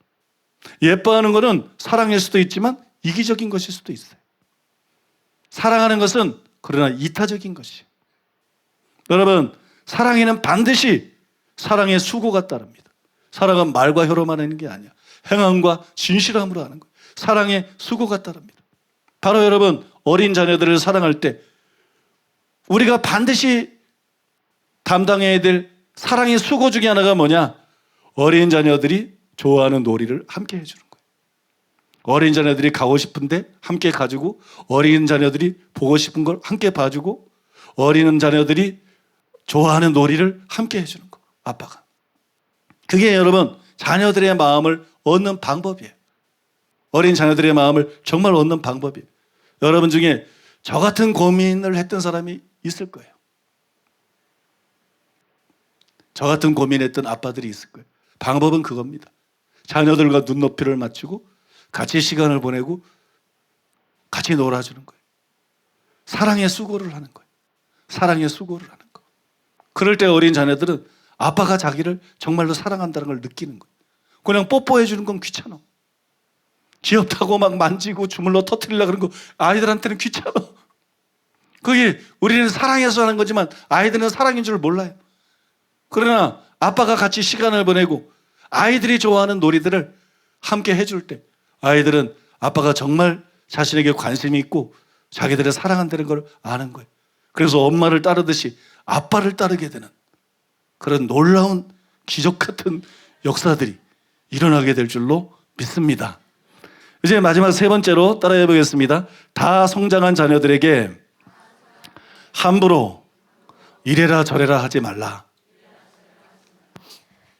예뻐하는 것은 사랑일 수도 있지만 이기적인 것일 수도 있어요. 사랑하는 것은 그러나 이타적인 것이에요. 여러분, 사랑에는 반드시 사랑의 수고가 따릅니다. 사랑은 말과 혀로만 하는 게 아니야. 행함과 진실함으로 하는 거예요. 사랑의 수고가 따릅니다. 바로 여러분, 어린 자녀들을 사랑할 때 우리가 반드시 담당해야 될 사랑의 수고 중에 하나가 뭐냐? 어린 자녀들이 좋아하는 놀이를 함께 해주는 거예요. 어린 자녀들이 가고 싶은데 함께 가주고, 어린 자녀들이 보고 싶은 걸 함께 봐주고, 어린 자녀들이 좋아하는 놀이를 함께 해주는 거. 아빠가. 그게 여러분 자녀들의 마음을 얻는 방법이에요. 어린 자녀들의 마음을 정말 얻는 방법이에요. 여러분 중에 저 같은 고민을 했던 사람이 있을 거예요. 저 같은 고민했던 아빠들이 있을 거예요. 방법은 그겁니다. 자녀들과 눈높이를 맞추고 같이 시간을 보내고 같이 놀아주는 거예요. 사랑의 수고를 하는 거예요. 사랑의 수고를 하는 거. 그럴 때 어린 자녀들은 아빠가 자기를 정말로 사랑한다는 걸 느끼는 거예요. 그냥 뽀뽀해 주는 건 귀찮아. 귀엽다고 막 만지고 주물러 터뜨리려고 그런 거 아이들한테는 귀찮아. 그게 우리는 사랑해서 하는 거지만 아이들은 사랑인 줄 몰라요. 그러나 아빠가 같이 시간을 보내고 아이들이 좋아하는 놀이들을 함께 해줄 때 아이들은 아빠가 정말 자신에게 관심이 있고 자기들을 사랑한다는 걸 아는 거예요. 그래서 엄마를 따르듯이 아빠를 따르게 되는 그런 놀라운 기적 같은 역사들이 일어나게 될 줄로 믿습니다. 이제 마지막 세 번째로 따라해 보겠습니다. 다 성장한 자녀들에게 함부로 이래라 저래라 하지 말라.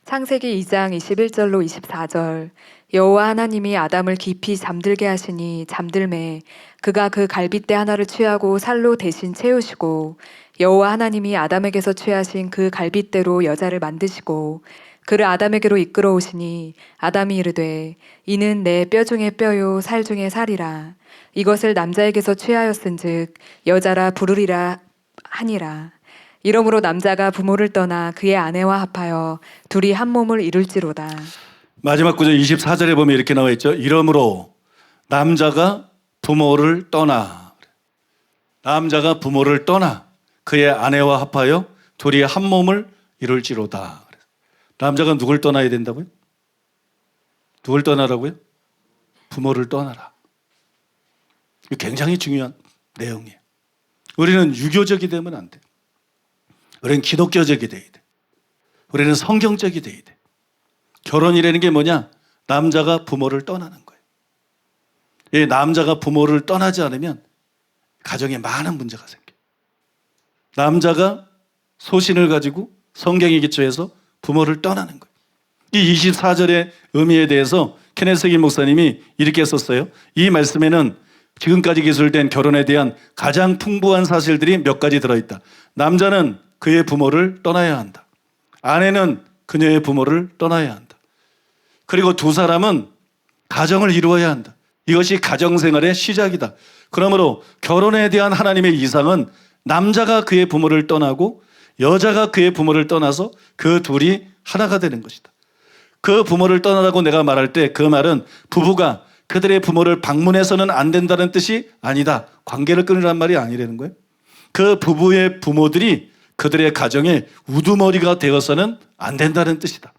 창세기 2장 21절로 24절. 여호와 하나님이 아담을 깊이 잠들게 하시니 잠들매 그가 그 갈빗대 하나를 취하고 살로 대신 채우시고 여호와 하나님이 아담에게서 취하신 그 갈빗대로 여자를 만드시고 그를 아담에게로 이끌어 오시니 아담이 이르되 이는 내 뼈 중에 뼈요 살 중에 살이라. 이것을 남자에게서 취하였은즉 여자라 부르리라 하니라. 이러므로 남자가 부모를 떠나 그의 아내와 합하여 둘이 한 몸을 이룰지로다. 마지막 구절 24절에 보면 이렇게 나와 있죠. 이러므로 남자가 부모를 떠나, 남자가 부모를 떠나 그의 아내와 합하여 둘이 한 몸을 이룰지로다. 남자가 누굴 떠나야 된다고요? 누굴 떠나라고요? 부모를 떠나라. 이거 굉장히 중요한 내용이에요. 우리는 유교적이 되면 안 돼. 우리는 기독교적이 돼야 돼. 우리는 성경적이 돼야 돼. 결혼이라는 게 뭐냐? 남자가 부모를 떠나는 거예요. 이 남자가 부모를 떠나지 않으면 가정에 많은 문제가 생겨요. 남자가 소신을 가지고 성경에 기초해서 부모를 떠나는 거예요. 이 24절의 의미에 대해서 케네스 긴 목사님이 이렇게 썼어요. 이 말씀에는 지금까지 기술된 결혼에 대한 가장 풍부한 사실들이 몇 가지 들어있다. 남자는 그의 부모를 떠나야 한다. 아내는 그녀의 부모를 떠나야 한다. 그리고 두 사람은 가정을 이루어야 한다. 이것이 가정생활의 시작이다. 그러므로 결혼에 대한 하나님의 이상은 남자가 그의 부모를 떠나고 여자가 그의 부모를 떠나서 그 둘이 하나가 되는 것이다. 그 부모를 떠나라고 내가 말할 때 그 말은 부부가 그들의 부모를 방문해서는 안 된다는 뜻이 아니다. 관계를 끊으란 말이 아니라는 거예요. 그 부부의 부모들이 그들의 가정의 우두머리가 되어서는 안 된다는 뜻이다.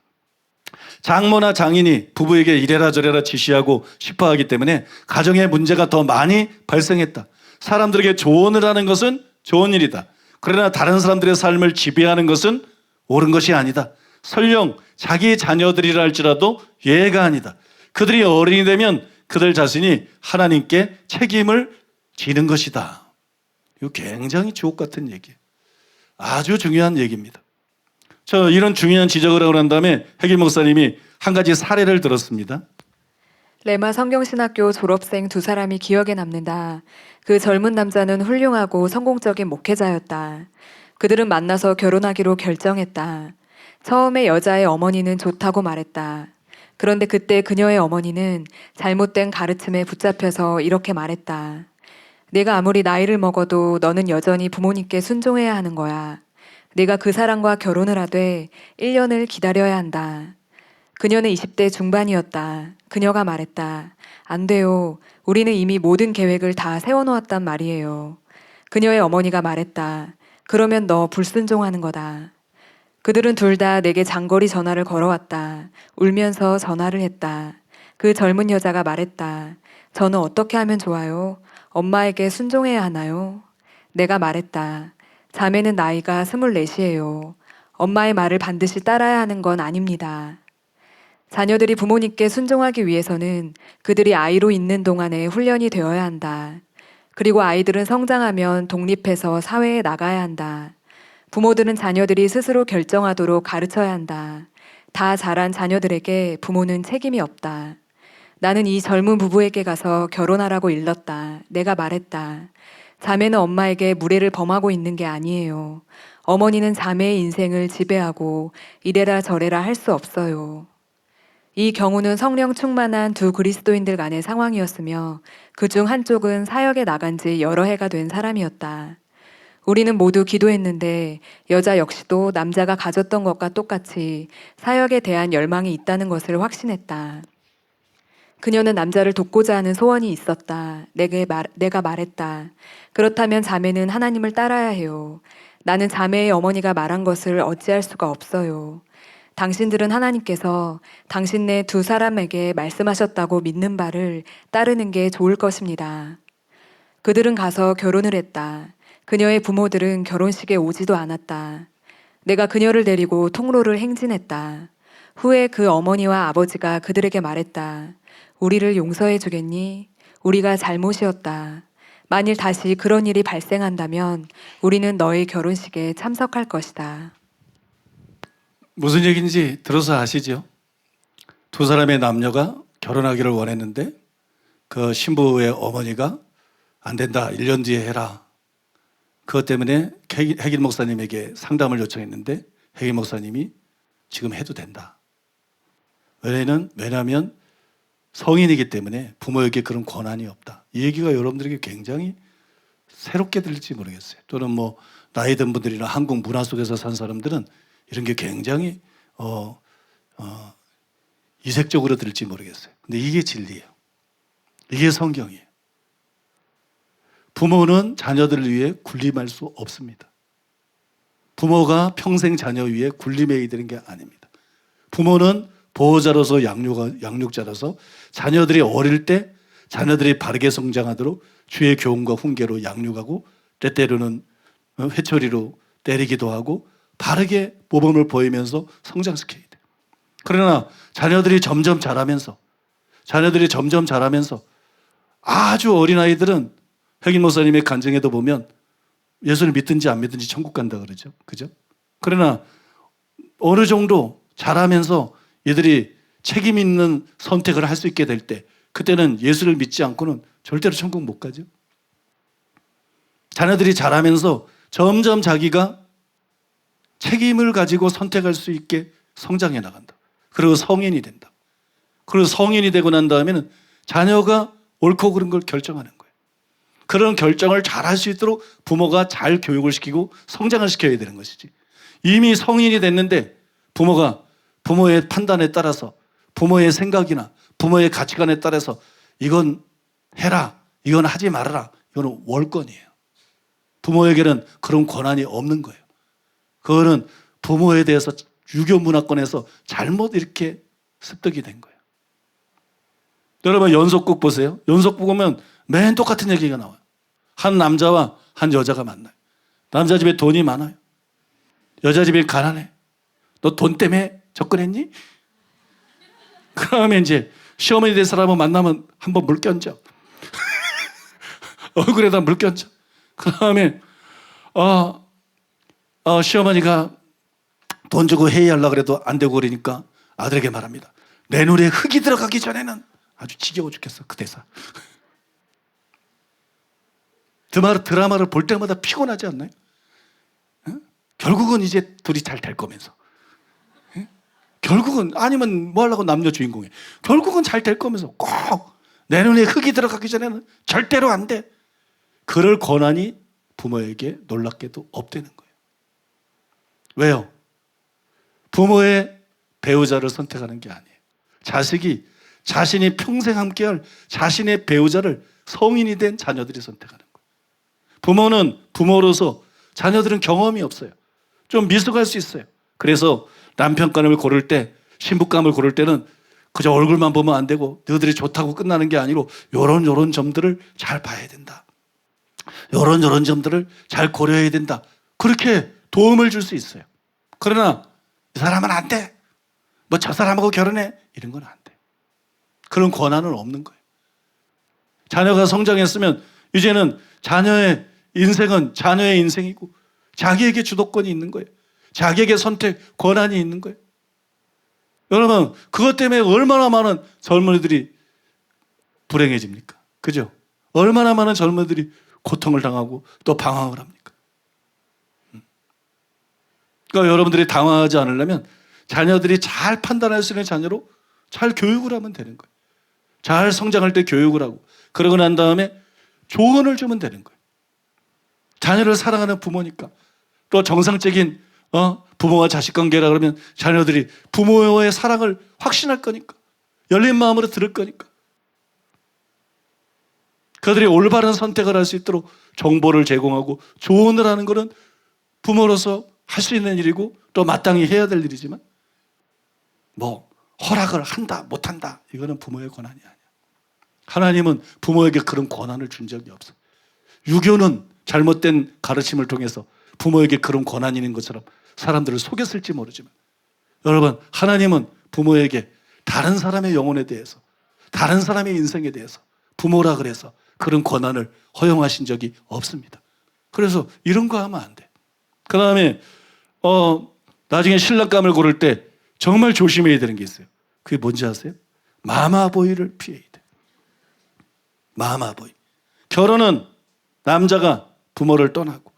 장모나 장인이 부부에게 이래라 저래라 지시하고 싶어하기 때문에 가정에 문제가 더 많이 발생했다. 사람들에게 조언을 하는 것은 좋은 일이다. 그러나 다른 사람들의 삶을 지배하는 것은 옳은 것이 아니다. 설령 자기 자녀들이라 할지라도 예가 아니다. 그들이 어른이 되면 그들 자신이 하나님께 책임을 지는 것이다. 이거 굉장히 주옥 같은 얘기예요. 아주 중요한 얘기입니다. 저 이런 중요한 지적을 하고 난 다음에 해길 목사님이 한 가지 사례를 들었습니다. 레마 성경신학교 졸업생 두 사람이 기억에 남는다. 그 젊은 남자는 훌륭하고 성공적인 목회자였다. 그들은 만나서 결혼하기로 결정했다. 처음에 여자의 어머니는 좋다고 말했다. 그런데 그때 그녀의 어머니는 잘못된 가르침에 붙잡혀서 이렇게 말했다. 내가 아무리 나이를 먹어도 너는 여전히 부모님께 순종해야 하는 거야. 내가 그 사람과 결혼을 하되 1년을 기다려야 한다. 그녀는 20대 중반이었다. 그녀가 말했다. 안 돼요. 우리는 이미 모든 계획을 다 세워놓았단 말이에요. 그녀의 어머니가 말했다. 그러면 너 불순종하는 거다. 그들은 둘 다 내게 장거리 전화를 걸어왔다. 울면서 전화를 했다. 그 젊은 여자가 말했다. 저는 어떻게 하면 좋아요? 엄마에게 순종해야 하나요? 내가 말했다. 자매는 나이가 24이에요. 엄마의 말을 반드시 따라야 하는 건 아닙니다. 자녀들이 부모님께 순종하기 위해서는 그들이 아이로 있는 동안에 훈련이 되어야 한다. 그리고 아이들은 성장하면 독립해서 사회에 나가야 한다. 부모들은 자녀들이 스스로 결정하도록 가르쳐야 한다. 다 자란 자녀들에게 부모는 책임이 없다. 나는 이 젊은 부부에게 가서 결혼하라고 일렀다. 내가 말했다. 자매는 엄마에게 무례를 범하고 있는 게 아니에요. 어머니는 자매의 인생을 지배하고 이래라 저래라 할 수 없어요. 이 경우는 성령 충만한 두 그리스도인들 간의 상황이었으며 그중 한쪽은 사역에 나간 지 여러 해가 된 사람이었다. 우리는 모두 기도했는데 여자 역시도 남자가 가졌던 것과 똑같이 사역에 대한 열망이 있다는 것을 확신했다. 그녀는 남자를 돕고자 하는 소원이 있었다. 내가 말했다. 그렇다면 자매는 하나님을 따라야 해요. 나는 자매의 어머니가 말한 것을 어찌할 수가 없어요. 당신들은 하나님께서 당신네 두 사람에게 말씀하셨다고 믿는 바를 따르는 게 좋을 것입니다. 그들은 가서 결혼을 했다. 그녀의 부모들은 결혼식에 오지도 않았다. 내가 그녀를 데리고 통로를 행진했다. 후에 그 어머니와 아버지가 그들에게 말했다. 우리를 용서해 주겠니? 우리가 잘못이었다. 만일 다시 그런 일이 발생한다면 우리는 너의 결혼식에 참석할 것이다. 무슨 얘기인지 들어서 아시죠? 두 사람의 남녀가 결혼하기를 원했는데 그 신부의 어머니가 안 된다. 1년 뒤에 해라. 그것 때문에 해길 목사님에게 상담을 요청했는데 해길 목사님이 지금 해도 된다. 왜냐하면 성인이기 때문에 부모에게 그런 권한이 없다. 이 얘기가 여러분들에게 굉장히 새롭게 들릴지 모르겠어요. 또는 뭐 나이 든 분들이나 한국 문화 속에서 산 사람들은 이런 게 굉장히 이색적으로 들릴지 모르겠어요. 근데 이게 진리예요. 이게 성경이에요. 부모는 자녀들을 위해 군림할 수 없습니다. 부모가 평생 자녀 위에 군림해야 되는 게 아닙니다. 부모는 보호자로서 양육자로서 자녀들이 어릴 때 자녀들이 바르게 성장하도록 주의 교훈과 훈계로 양육하고 때때로는 회초리로 때리기도 하고 바르게 모범을 보이면서 성장시켜야 돼. 그러나 자녀들이 점점 자라면서 아주 어린 아이들은 혁인 목사님의 간증에도 보면 예수를 믿든지 안 믿든지 천국 간다 그러죠. 그죠? 그러나 어느 정도 자라면서 얘들이 책임 있는 선택을 할 수 있게 될 때 그때는 예수를 믿지 않고는 절대로 천국 못 가죠. 자녀들이 자라면서 점점 자기가 책임을 가지고 선택할 수 있게 성장해 나간다. 그리고 성인이 된다. 그리고 성인이 되고 난 다음에는 자녀가 옳고 그른 걸 결정하는 거예요. 그런 결정을 잘 할 수 있도록 부모가 잘 교육을 시키고 성장을 시켜야 되는 것이지. 이미 성인이 됐는데 부모가 부모의 판단에 따라서 부모의 생각이나 부모의 가치관에 따라서 이건 해라, 이건 하지 말아라, 이거는 월권이에요. 부모에게는 그런 권한이 없는 거예요. 그거는 부모에 대해서 유교 문화권에서 잘못 이렇게 습득이 된 거예요. 여러분 연속극 보세요. 연속극 보면 맨 똑같은 얘기가 나와요. 한 남자와 한 여자가 만나요. 남자 집에 돈이 많아요. 여자 집에 가난해. 너 돈 때문에 접근했니? 그러면 이제 시어머니 될 사람을 만나면 한번 물 껴얹어. 얼굴에다 물 껴얹어. 그 다음에 시어머니가 돈 주고 회의하려고 그래도 안 되고 그러니까 아들에게 말합니다. 내 눈에 흙이 들어가기 전에는 아주 지겨워 죽겠어. 그 대사. 드라마를 볼 때마다 피곤하지 않나요? 결국은 이제 둘이 잘 될 거면서. 결국은 아니면 뭐 하려고 남녀 주인공이 결국은 잘 될 거면서 꼭 내 눈에 흙이 들어가기 전에는 절대로 안 돼. 그럴 권한이 부모에게 놀랍게도 없다는 거예요. 왜요? 부모의 배우자를 선택하는 게 아니에요. 자식이 자신이 평생 함께할 자신의 배우자를 성인이 된 자녀들이 선택하는 거예요. 부모는 부모로서 자녀들은 경험이 없어요. 좀 미숙할 수 있어요. 그래서 남편감을 고를 때, 신부감을 고를 때는 그저 얼굴만 보면 안 되고 너희들이 좋다고 끝나는 게 아니고 요런 점들을 잘 봐야 된다. 요런 점들을 잘 고려해야 된다. 그렇게 도움을 줄 수 있어요. 그러나 이 사람은 안 돼. 뭐 저 사람하고 결혼해. 이런 건 안 돼. 그런 권한은 없는 거예요. 자녀가 성장했으면 이제는 자녀의 인생은 자녀의 인생이고 자기에게 주도권이 있는 거예요. 자기에게 선택 권한이 있는 거예요. 여러분 그것 때문에 얼마나 많은 젊은이들이 불행해집니까? 그죠? 얼마나 많은 젊은이들이 고통을 당하고 또 방황을 합니까? 그러니까 여러분들이 당황하지 않으려면 자녀들이 잘 판단할 수 있는 자녀로 잘 교육을 하면 되는 거예요. 잘 성장할 때 교육을 하고 그러고 난 다음에 조언을 주면 되는 거예요. 자녀를 사랑하는 부모니까 또 정상적인 부모와 자식 관계라 그러면 자녀들이 부모의 사랑을 확신할 거니까 열린 마음으로 들을 거니까 그들이 올바른 선택을 할 수 있도록 정보를 제공하고 조언을 하는 것은 부모로서 할 수 있는 일이고 또 마땅히 해야 될 일이지만 뭐 허락을 한다 못한다 이거는 부모의 권한이 아니야. 하나님은 부모에게 그런 권한을 준 적이 없어. 유교는 잘못된 가르침을 통해서 부모에게 그런 권한이 있는 것처럼 사람들을 속였을지 모르지만 여러분 하나님은 부모에게 다른 사람의 영혼에 대해서 다른 사람의 인생에 대해서 부모라 그래서 그런 권한을 허용하신 적이 없습니다. 그래서 이런 거 하면 안 돼. 그 다음에 나중에 신랑감을 고를 때 정말 조심해야 되는 게 있어요. 그게 뭔지 아세요? 마마보이를 피해야 돼. 마마보이. 결혼은 남자가 부모를 떠나고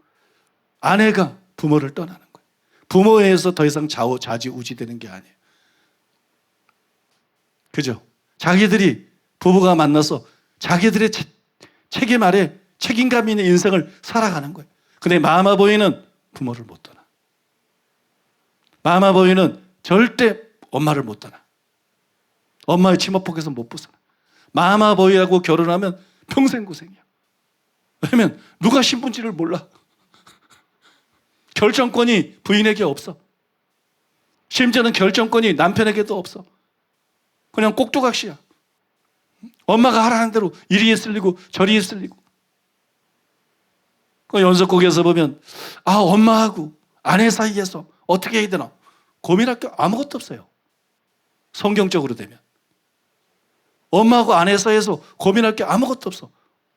아내가 부모를 떠나는 거예요. 부모에 의해서 더 이상 좌지우지되는 게 아니에요. 그죠? 자기들이 부부가 만나서 자기들의 책임 아래 책임감 있는 인생을 살아가는 거예요. 근데 마마보이는 부모를 못 떠나. 마마보이는 절대 엄마를 못 떠나. 엄마의 치마폭에서 못 벗어나. 마마보이하고 결혼하면 평생 고생이야. 왜냐면 누가 신분지를 몰라. 결정권이 부인에게 없어. 심지어는 결정권이 남편에게도 없어. 그냥 꼭두각시야. 엄마가 하라는 대로 이리에 쓸리고 저리에 쓸리고. 그 연속곡에서 보면 엄마하고 아내 사이에서 어떻게 해야 되나 고민할 게 아무것도 없어요. 성경적으로 되면 엄마하고 아내 사이에서 고민할 게 아무것도 없어.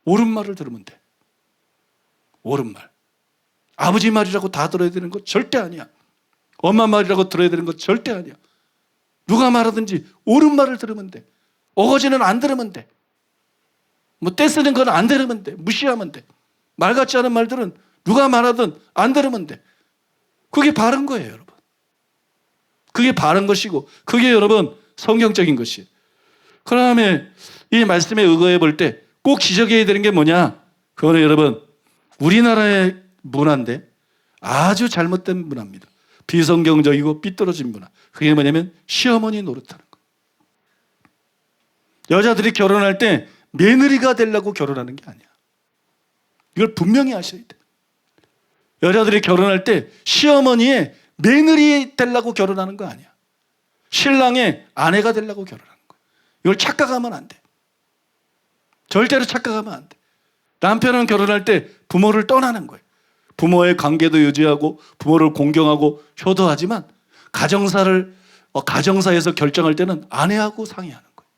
옳은 말을 들으면 돼. 옳은 말. 아버지 말이라고 다 들어야 되는 거 절대 아니야. 엄마 말이라고 들어야 되는 거 절대 아니야. 누가 말하든지 옳은 말을 들으면 돼. 어거지는 안 들으면 돼. 뭐 떼쓰는 건 안 들으면 돼. 무시하면 돼. 말 같지 않은 말들은 누가 말하든 안 들으면 돼. 그게 바른 거예요, 여러분. 그게 바른 것이고 그게 여러분 성경적인 것이에요. 그 다음에 이 말씀에 의거해 볼 때 꼭 지적해야 되는 게 뭐냐? 그거는 여러분 우리나라의 문화인데 아주 잘못된 문화입니다. 비성경적이고 삐뚤어진 문화. 그게 뭐냐면 시어머니 노릇하는 거. 여자들이 결혼할 때 며느리가 되려고 결혼하는 게 아니야. 이걸 분명히 아셔야 돼. 여자들이 결혼할 때 시어머니의 며느리 되려고 결혼하는 거 아니야. 신랑의 아내가 되려고 결혼하는 거야. 이걸 착각하면 안 돼. 절대로 착각하면 안 돼. 남편은 결혼할 때 부모를 떠나는 거예요. 부모의 관계도 유지하고 부모를 공경하고 효도하지만 가정사에서 결정할 때는 아내하고 상의하는 거예요.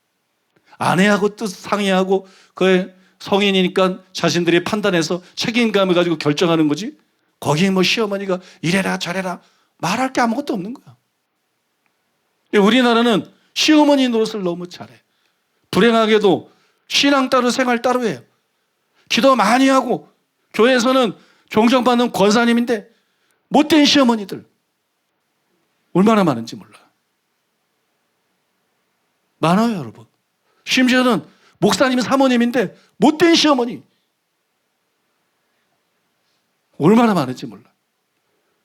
아내하고 또 상의하고 그의 성인이니까 자신들이 판단해서 책임감을 가지고 결정하는 거지. 거기 뭐 시어머니가 이래라 저래라 말할 게 아무것도 없는 거야. 우리나라는 시어머니 노릇을 너무 잘해. 불행하게도 신앙 따로 생활 따로 해요. 기도 많이 하고 교회에서는 종정받는 권사님인데 못된 시어머니들 얼마나 많은지 몰라. 많아요, 여러분. 심지어는 목사님 사모님인데 못된 시어머니 얼마나 많은지 몰라.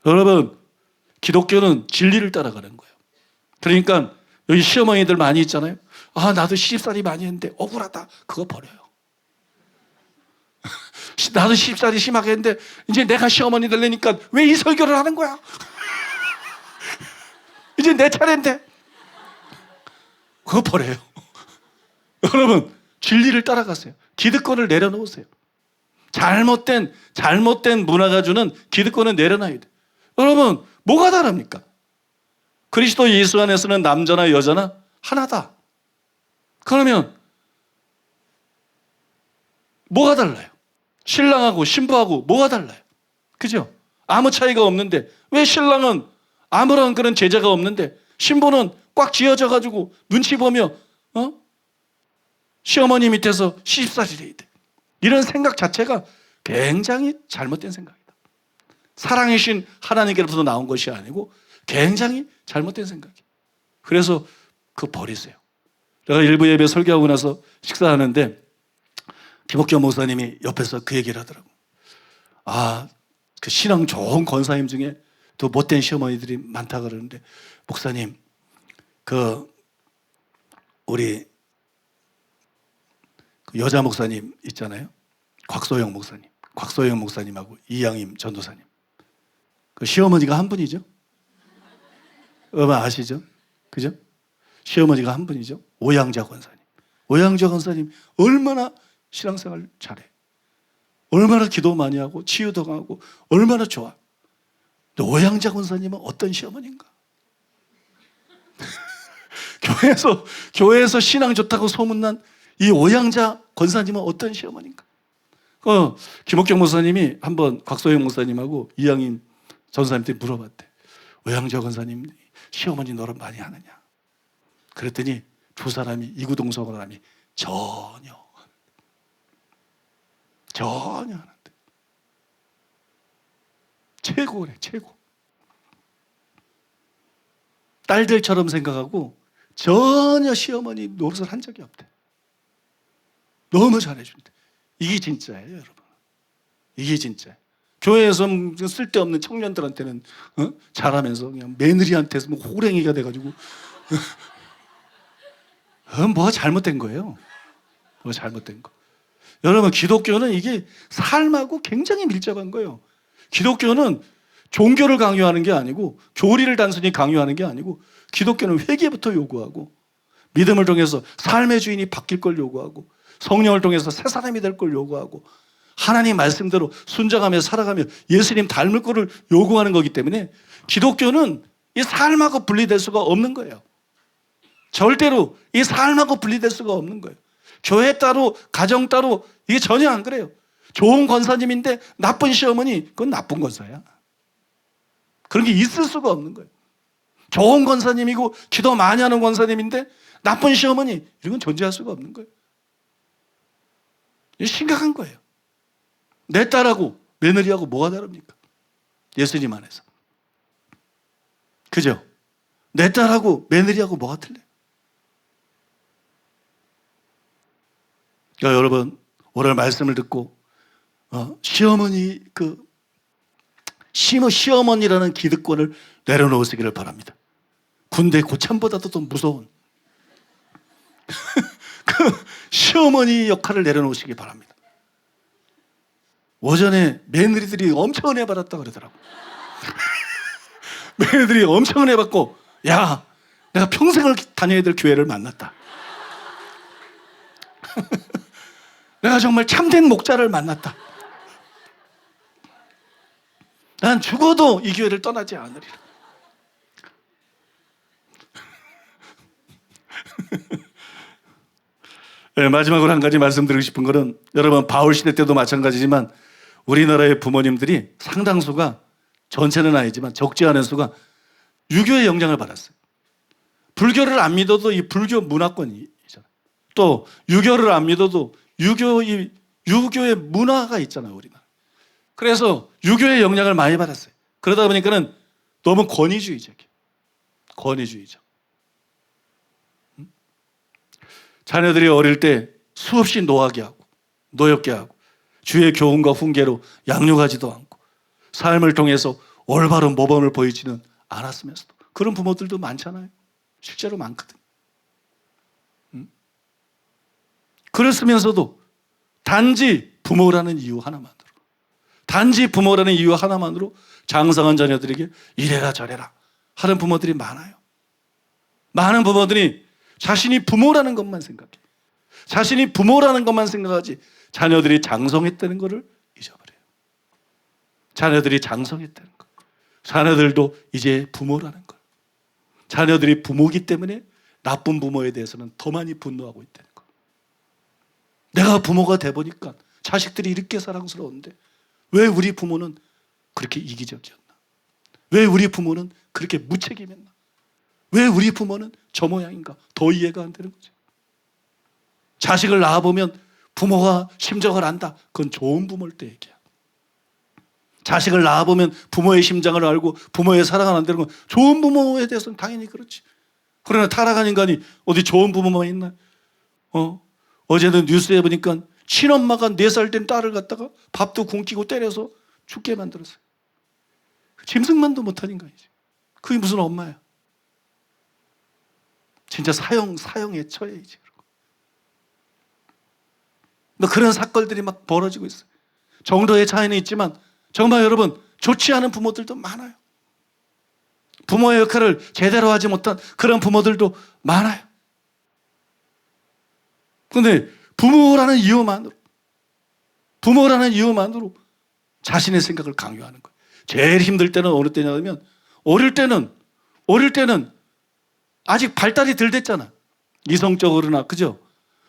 여러분, 기독교는 진리를 따라가는 거예요. 그러니까 여기 시어머니들 많이 있잖아요. 나도 시집살이 많이 했는데 억울하다. 그거 버려요. 나도 시집살이 심하게 했는데 이제 내가 시어머니 되려니까 왜 이 설교를 하는 거야? 이제 내 차례인데. 그거 버려요. 여러분, 진리를 따라가세요. 기득권을 내려놓으세요. 잘못된 문화가 주는 기득권을 내려놔야 돼. 여러분, 뭐가 다릅니까? 그리스도 예수 안에서는 남자나 여자나 하나다. 그러면 뭐가 달라요? 신랑하고 신부하고 뭐가 달라요? 그죠? 아무 차이가 없는데 왜 신랑은 아무런 그런 제재가 없는데 신부는 꽉 쥐어져 가지고 눈치 보며 시어머니 밑에서 시집살이를 해야 돼. 이런 생각 자체가 굉장히 잘못된 생각이다. 사랑이신 하나님께로부터 나온 것이 아니고 굉장히 잘못된 생각이에요. 그래서 그거 버리세요. 제가 일부 예배 설교하고 나서 식사하는데 김옥경 목사님이 옆에서 그 얘기를 하더라고. 그 신앙 좋은 권사님 중에 또 못된 시어머니들이 많다 그러는데 목사님, 우리 그 여자 목사님 있잖아요. 곽소영 목사님하고 이양임 전도사님. 그 시어머니가 한 분이죠. 여러분 아시죠? 그죠? 시어머니가 한 분이죠. 오양자 권사님. 오양자 권사님 얼마나 신앙생활 잘해. 얼마나 기도 많이 하고 치유도 하고 얼마나 좋아. 근데 오양자 권사님은 어떤 시어머니인가? 교회에서 신앙 좋다고 소문난 이 오양자 권사님은 어떤 시어머니인가? 김옥경 목사님이 한번 곽소영 목사님하고 이양임 전사님한테 물어봤대. 오양자 권사님 시어머니 노릇 많이 하느냐? 그랬더니 두 사람이 이구동성으로 사람이 전혀 하는데 최고래 최고. 딸들처럼 생각하고 전혀 시어머니 노릇을 한 적이 없대. 너무 잘해준대. 이게 진짜예요, 여러분. 이게 진짜예요. 교회에서 쓸데없는 청년들한테는 잘하면서 그냥 며느리한테서 뭐 호랭이가 돼가지고 뭐가 잘못된 거예요. 뭐가 잘못된 거. 여러분, 기독교는 이게 삶하고 굉장히 밀접한 거예요. 기독교는 종교를 강요하는 게 아니고, 교리를 단순히 강요하는 게 아니고, 기독교는 회개부터 요구하고, 믿음을 통해서 삶의 주인이 바뀔 걸 요구하고, 성령을 통해서 새 사람이 될 걸 요구하고, 하나님 말씀대로 순종하며 살아가며 예수님 닮을 거를 요구하는 거기 때문에 기독교는 이 삶하고 분리될 수가 없는 거예요. 절대로 이 삶하고 분리될 수가 없는 거예요. 교회 따로 가정 따로 이게 전혀 안 그래요. 좋은 권사님인데 나쁜 시어머니, 그건 나쁜 권사야. 그런 게 있을 수가 없는 거예요. 좋은 권사님이고 기도 많이 하는 권사님인데 나쁜 시어머니, 이런 건 존재할 수가 없는 거예요. 이게 심각한 거예요. 내 딸하고 며느리하고 뭐가 다릅니까? 예수님 안에서. 그죠? 내 딸하고 며느리하고 뭐가 틀려요? 그러니까 여러분, 오늘 말씀을 듣고 시어머니 시어머니라는 기득권을 내려놓으시기를 바랍니다. 군대 고참보다도 더 무서운 그 시어머니 역할을 내려놓으시기 바랍니다. 오전에 며느리들이 엄청 은혜 받았다 그러더라고. 며느리들이 엄청 은혜 받고, 야, 내가 평생을 다녀야 될 교회를 만났다. 내가 정말 참된 목자를 만났다. 난 죽어도 이 교회를 떠나지 않으리라. 네, 마지막으로 한 가지 말씀드리고 싶은 것은, 여러분, 바울 시대 때도 마찬가지지만 우리나라의 부모님들이 상당수가, 전체는 아니지만 적지 않은 수가 유교의 영향을 받았어요. 불교를 안 믿어도 이 불교 문화권이잖아요. 또 유교를 안 믿어도 유교의 문화가 있잖아요, 우리나라. 그래서 유교의 영향을 많이 받았어요. 그러다 보니까는 너무 권위주의적이에요. 권위주의적. 자녀들이 어릴 때 수없이 노하게 하고 노엽게 하고 주의 교훈과 훈계로 양육하지도 않고 삶을 통해서 올바른 모범을 보이지는 않았으면서도, 그런 부모들도 많잖아요. 실제로 많거든. 그랬으면서도 단지 부모라는 이유 하나만으로 장성한 자녀들에게 이래라 저래라 하는 부모들이 많아요. 많은 부모들이 자신이 부모라는 것만 생각해. 자신이 부모라는 것만 생각하지 자녀들이 장성했다는 것을 잊어버려요. 자녀들이 장성했다는 것. 자녀들도 이제 부모라는 것. 자녀들이 부모이기 때문에 나쁜 부모에 대해서는 더 많이 분노하고 있다는 것. 내가 부모가 돼보니까 자식들이 이렇게 사랑스러운데 왜 우리 부모는 그렇게 이기적이었나? 왜 우리 부모는 그렇게 무책임했나? 왜 우리 부모는 저 모양인가? 더 이해가 안 되는 거죠. 자식을 낳아보면 부모가 심정을 안다. 그건 좋은 부모일 때 얘기야. 자식을 낳아보면 부모의 심장을 알고 부모의 사랑을 안다는 건 좋은 부모에 대해서는 당연히 그렇지. 그러나 타락한 인간이 어디 좋은 부모만 있나? 어제는 뉴스에 보니까 친엄마가 4살 된 딸을 갖다가 밥도 굶기고 때려서 죽게 만들었어요. 짐승만도 못한 인간이지. 그게 무슨 엄마야? 진짜 사형에 처해야지. 그런 사건들이 막 벌어지고 있어요. 정도의 차이는 있지만 정말 여러분, 좋지 않은 부모들도 많아요. 부모의 역할을 제대로 하지 못한 그런 부모들도 많아요. 그런데 부모라는 이유만으로 자신의 생각을 강요하는 거예요. 제일 힘들 때는 어느 때냐면, 어릴 때는 아직 발달이 덜 됐잖아. 이성적으로나, 그죠?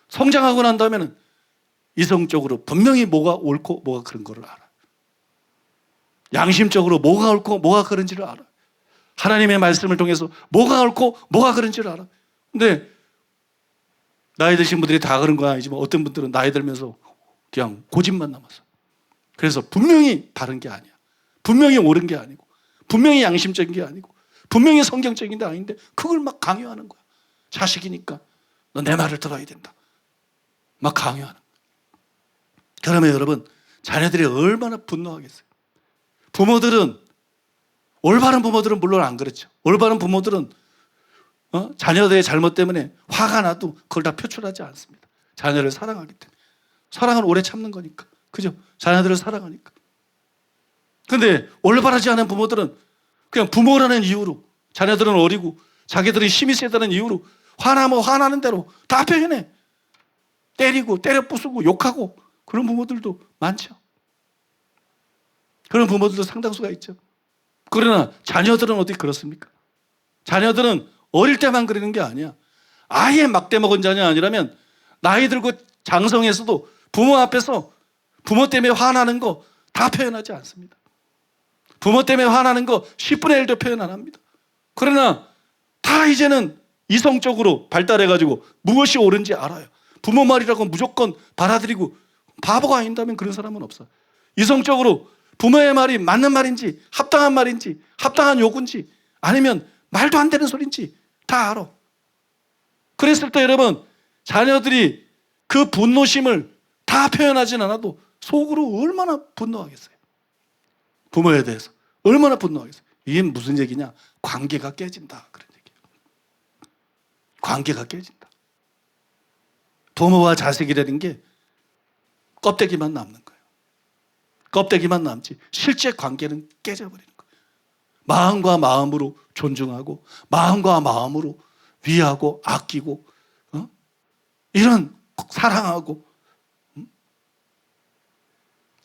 성장하고 난 다음에는 이성적으로 분명히 뭐가 옳고 뭐가 그런 거를 알아. 양심적으로 뭐가 옳고 뭐가 그런지를 알아. 하나님의 말씀을 통해서 뭐가 옳고 뭐가 그런지를 알아. 근데 나이 드신 분들이 다 그런 건 아니지만 어떤 분들은 나이 들면서 그냥 고집만 남았어. 그래서 분명히 바른 게 아니야. 분명히 옳은 게 아니고, 분명히 양심적인 게 아니고, 분명히 성경적인 게 아닌데 그걸 막 강요하는 거야. 자식이니까 너 내 말을 들어야 된다. 막 강요하는 거야. 그러면 여러분, 자녀들이 얼마나 분노하겠어요. 부모들은, 올바른 부모들은 물론 안 그렇죠. 올바른 부모들은 자녀들의 잘못 때문에 화가 나도 그걸 다 표출하지 않습니다. 자녀를 사랑하기 때문에. 사랑은 오래 참는 거니까. 그죠? 자녀들을 사랑하니까. 근데 올바르지 않은 부모들은 그냥 부모라는 이유로, 자녀들은 어리고 자기들이 힘이 세다는 이유로 화나면 화나는 대로 다 표현해. 때리고 때려 부수고 욕하고 그런 부모들도 많죠. 그런 부모들도 상당수가 있죠. 그러나 자녀들은 어떻게 그렇습니까? 자녀들은 어릴 때만 그러는 게 아니야. 아예 막대 먹은 자녀 아니라면 나이 들고 장성에서도 부모 앞에서 부모 때문에 화나는 거 다 표현하지 않습니다. 부모 때문에 화나는 거 10분의 1도 표현 안 합니다. 그러나 다 이제는 이성적으로 발달해가지고 무엇이 옳은지 알아요. 부모 말이라고 무조건 받아들이고 바보가 아닌다면 그런 사람은 없어요. 이성적으로 부모의 말이 맞는 말인지 합당한 말인지 합당한 요구인지 아니면 말도 안 되는 소리인지 다 알아. 그랬을 때 여러분, 자녀들이 그 분노심을 다 표현하진 않아도 속으로 얼마나 분노하겠어요. 부모에 대해서 얼마나 분노하겠어요. 이게 무슨 얘기냐? 관계가 깨진다, 그런 얘기예요. 관계가 깨진다. 부모와 자식이라는 게 껍데기만 남는 거예요. 껍데기만 남지 실제 관계는 깨져버리는 거예요. 마음과 마음으로 존중하고 마음과 마음으로 위하고 아끼고 이런 사랑하고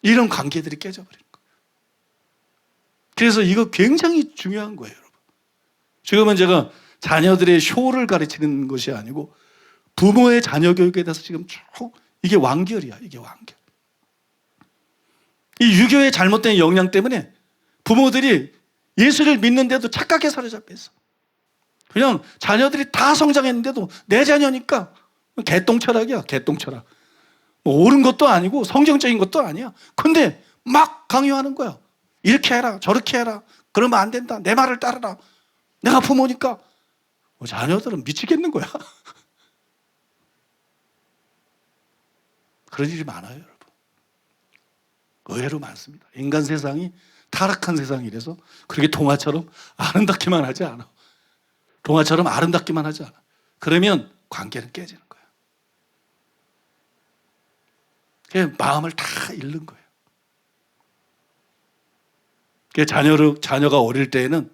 이런 관계들이 깨져버리는 거예요. 그래서 이거 굉장히 중요한 거예요, 여러분. 지금은 제가 자녀들의 쇼를 가르치는 것이 아니고 부모의 자녀 교육에 대해서 지금 쭉 이게 완결이야, 이게 완결. 이 유교의 잘못된 영향 때문에 부모들이 예수를 믿는데도 착각에 사로잡혀 있어. 그냥 자녀들이 다 성장했는데도 내 자녀니까 개똥철학이야, 개똥철학. 뭐 옳은 것도 아니고 성경적인 것도 아니야. 근데 막 강요하는 거야. 이렇게 해라, 저렇게 해라. 그러면 안 된다. 내 말을 따르라. 내가 부모니까. 자녀들은 미치겠는 거야. 그런 일이 많아요, 여러분. 의외로 많습니다. 인간 세상이 타락한 세상이라서 그렇게 동화처럼 아름답기만 하지 않아. 동화처럼 아름답기만 하지 않아. 그러면 관계는 깨지는 거야. 그냥 마음을 다 잃는 거예요. 자녀가 어릴 때에는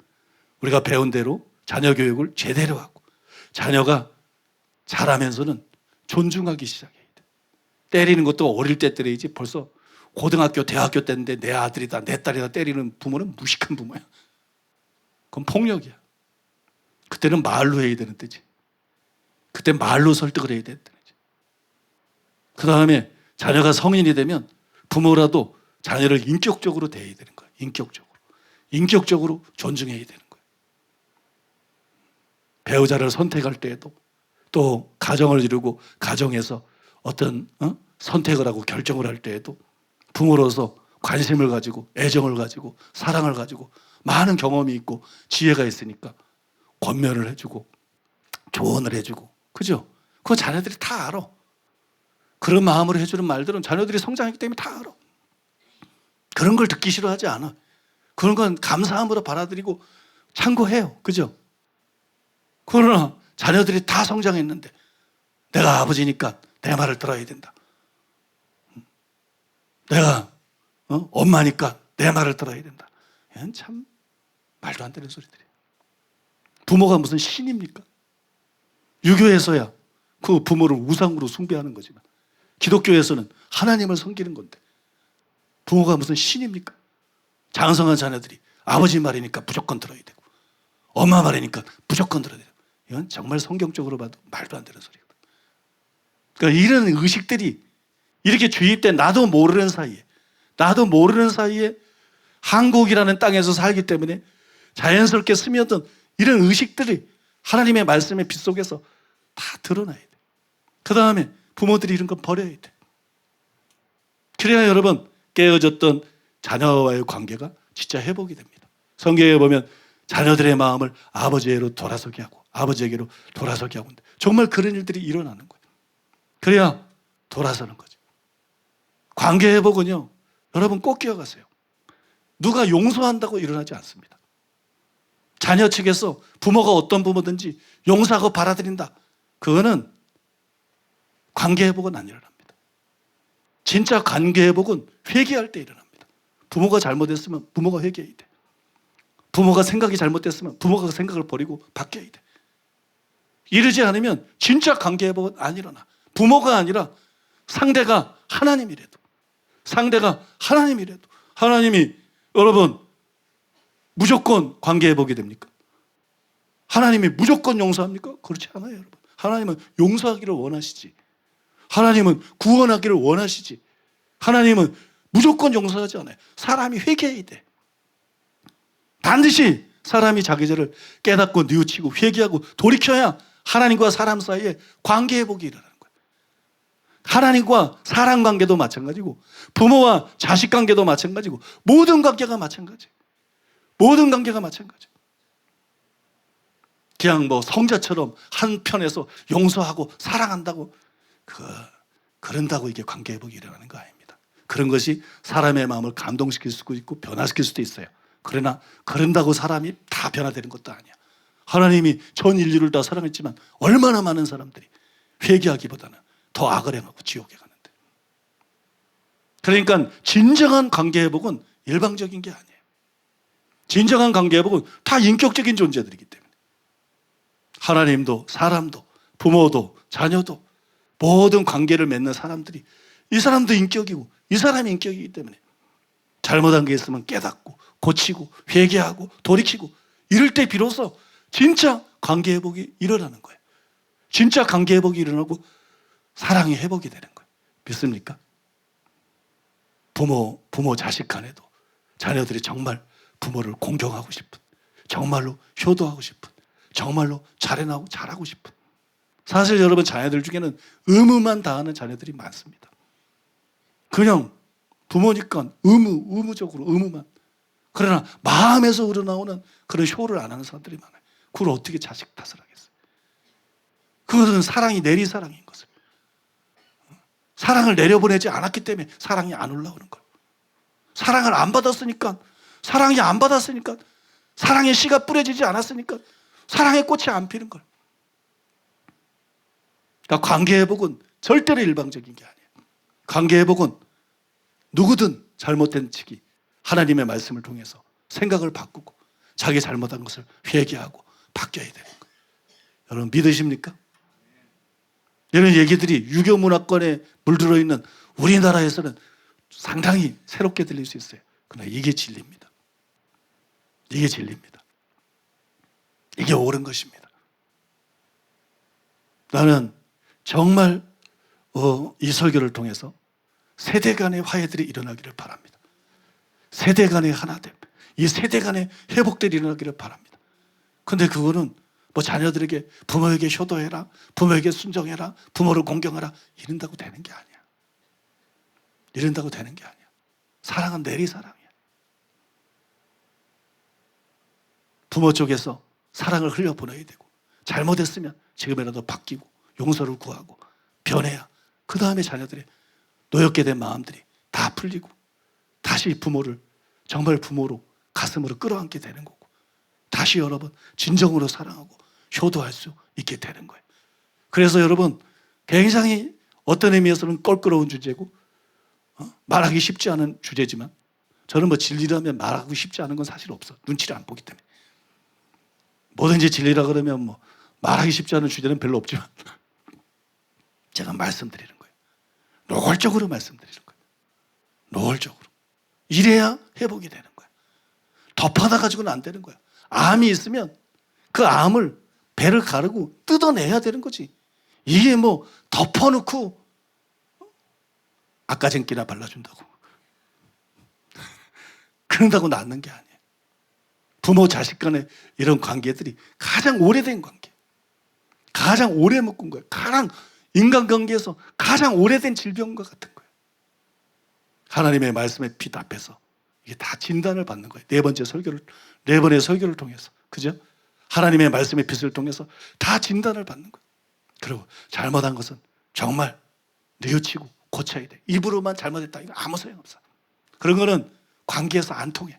우리가 배운 대로 자녀 교육을 제대로 하고 자녀가 자라면서는 존중하기 시작해야 돼. 때리는 것도 어릴 때 때려야지 벌써 고등학교, 대학교 때인데 내 아들이다, 내 딸이다 때리는 부모는 무식한 부모야. 그건 폭력이야. 그때는 말로 해야 되는 때지. 그때 말로 설득을 해야 되는 때지. 그 다음에 자녀가 성인이 되면 부모라도 자녀를 인격적으로 대해야 되는 거야. 인격적으로. 인격적으로 존중해야 되는 거야. 배우자를 선택할 때에도 또 가정을 이루고 가정에서 어떤 선택을 하고 결정을 할 때에도 부모로서 관심을 가지고 애정을 가지고 사랑을 가지고 많은 경험이 있고 지혜가 있으니까 권면을 해주고 조언을 해주고, 그죠? 그거 자녀들이 다 알아. 그런 마음으로 해주는 말들은 자녀들이 성장했기 때문에 다 알아. 그런 걸 듣기 싫어하지 않아. 그런 건 감사함으로 받아들이고 참고해요, 그죠? 그러나 자녀들이 다 성장했는데 내가 아버지니까 내 말을 들어야 된다. 내가 엄마니까 내 말을 들어야 된다. 이건 참 말도 안 되는 소리들이에요. 부모가 무슨 신입니까? 유교에서야 그 부모를 우상으로 숭배하는 거지만 기독교에서는 하나님을 섬기는 건데 부모가 무슨 신입니까? 장성한 자녀들이 아버지 말이니까 무조건 들어야 되고 엄마 말이니까 무조건 들어야 되고, 이건 정말 성경적으로 봐도 말도 안 되는 소리거든. 그러니까 이런 의식들이 이렇게 주입된 나도 모르는 사이에 한국이라는 땅에서 살기 때문에 자연스럽게 스며든 이런 의식들이 하나님의 말씀의 빛 속에서 다 드러나야 돼. 그 다음에 부모들이 이런 건 버려야 돼. 그래야 여러분 깨어졌던 자녀와의 관계가 진짜 회복이 됩니다. 성경에 보면 자녀들의 마음을 아버지에게로 돌아서게 하고 아버지에게로 돌아서게 하고, 정말 그런 일들이 일어나는 거예요. 그래야 돌아서는 거죠. 관계 회복은요, 여러분 꼭 기억하세요. 누가 용서한다고 일어나지 않습니다. 자녀 측에서 부모가 어떤 부모든지 용서하고 받아들인다. 그거는 관계 회복은 안 일어납니다. 진짜 관계 회복은 회개할 때 일어납니다. 부모가 잘못했으면 부모가 회개해야 돼. 부모가 생각이 잘못됐으면 부모가 그 생각을 버리고 바뀌어야 돼. 이러지 않으면 진짜 관계 회복은 안 일어나. 부모가 아니라 상대가 하나님이래도, 하나님이 여러분 무조건 관계 회복이 됩니까? 하나님이 무조건 용서합니까? 그렇지 않아요, 여러분. 하나님은 용서하기를 원하시지. 하나님은 구원하기를 원하시지. 하나님은 무조건 용서하지 않아요. 사람이 회개해야 돼. 반드시 사람이 자기 죄를 깨닫고 뉘우치고 회개하고 돌이켜야 하나님과 사람 사이에 관계 회복이 일어나는 거예요. 하나님과 사람 관계도 마찬가지고 부모와 자식 관계도 마찬가지고 모든 관계가 마찬가지예요. 모든 관계가 마찬가지예요. 그냥 뭐 성자처럼 한편에서 용서하고 사랑한다고 그런다고 이게 관계 회복이 일어나는 거 아닙니다. 그런 것이 사람의 마음을 감동시킬 수도 있고 변화시킬 수도 있어요. 그러나 그런다고 사람이 다 변화되는 것도 아니야. 하나님이 전 인류를 다 사랑했지만 얼마나 많은 사람들이 회개하기보다는 더 악을 행하고 지옥에 가는데. 그러니까 진정한 관계 회복은 일방적인 게 아니에요. 진정한 관계 회복은 다 인격적인 존재들이기 때문에 하나님도 사람도 부모도 자녀도 모든 관계를 맺는 사람들이 이 사람도 인격이고 이 사람이 인격이기 때문에 잘못한 게 있으면 깨닫고 고치고 회개하고 돌이키고 이럴 때 비로소 진짜 관계 회복이 일어나는 거예요. 진짜 관계 회복이 일어나고 사랑이 회복이 되는 거예요. 믿습니까? 부모 자식 간에도 자녀들이 정말 부모를 공경하고 싶은, 정말로 효도하고 싶은, 정말로 잘하고 싶은. 사실 여러분 자녀들 중에는 의무만 다하는 자녀들이 많습니다. 그냥 부모니까 의무적으로 의무만. 그러나 마음에서 우러나오는 그런 효를 안 하는 사람들이 많아요. 그걸 어떻게 자식 탓을 하겠어요? 그것은 사랑이 내리사랑인 것을. 사랑을 내려보내지 않았기 때문에 사랑이 안 올라오는 거예요. 사랑을 안 받았으니까, 사랑이 안 받았으니까, 사랑의 씨가 뿌려지지 않았으니까 사랑의 꽃이 안 피는 거예요. 그러니까 관계 회복은 절대로 일방적인 게 아니에요. 관계 회복은 누구든 잘못된 측이 하나님의 말씀을 통해서 생각을 바꾸고 자기 잘못한 것을 회개하고 바뀌어야 되는 거예요. 여러분 믿으십니까? 이런 얘기들이 유교 문화권에 물들어 있는 우리나라에서는 상당히 새롭게 들릴 수 있어요. 그러나 이게 진리입니다. 이게 진리입니다. 이게 옳은 것입니다. 나는 정말 이 설교를 통해서 세대 간의 화해들이 일어나기를 바랍니다. 세대 간의 하나됨, 이 세대 간의 회복들이 일어나기를 바랍니다. 근데 그거는 뭐 자녀들에게 부모에게 효도해라, 부모에게 순종해라, 부모를 공경하라 이런다고 되는 게 아니야. 이런다고 되는 게 아니야. 사랑은 내리사랑이야. 부모 쪽에서 사랑을 흘려보내야 되고 잘못했으면 지금이라도 바뀌고 용서를 구하고 변해야 그 다음에 자녀들의 노엽게 된 마음들이 다 풀리고 다시 부모를 정말 부모로 가슴으로 끌어안게 되는 거고 다시 여러분 진정으로 사랑하고 효도할 수 있게 되는 거예요. 그래서 여러분 굉장히 어떤 의미에서는 껄끄러운 주제고 말하기 쉽지 않은 주제지만 저는 뭐 진리라면 말하기 쉽지 않은 건 사실 없어. 눈치를 안 보기 때문에. 뭐든지 진리라 그러면 뭐 말하기 쉽지 않은 주제는 별로 없지만 제가 말씀드리는 거예요. 노골적으로 말씀드리는 거예요. 노골적으로. 이래야 회복이 되는 거예요. 덮어다 가지고는 안 되는 거예요. 암이 있으면 그 암을 배를 가르고 뜯어내야 되는 거지. 이게 뭐 덮어놓고 아까쟁기나 발라준다고 그런다고 낫는 게 아니에요. 부모 자식 간의 이런 관계들이 가장 오래된 관계, 가장 오래 묶은 거예요. 가장 인간관계에서 가장 오래된 질병과 같은 거예요. 하나님의 말씀의 빛 앞에서 이게 다 진단을 받는 거예요. 네 번의 설교를 통해서. 그죠? 하나님의 말씀의 빛을 통해서 다 진단을 받는 거예요. 그리고 잘못한 것은 정말 뉘우치고 고쳐야 돼. 입으로만 잘못했다, 이거 아무 소용없어. 그런 거는 관계에서 안 통해.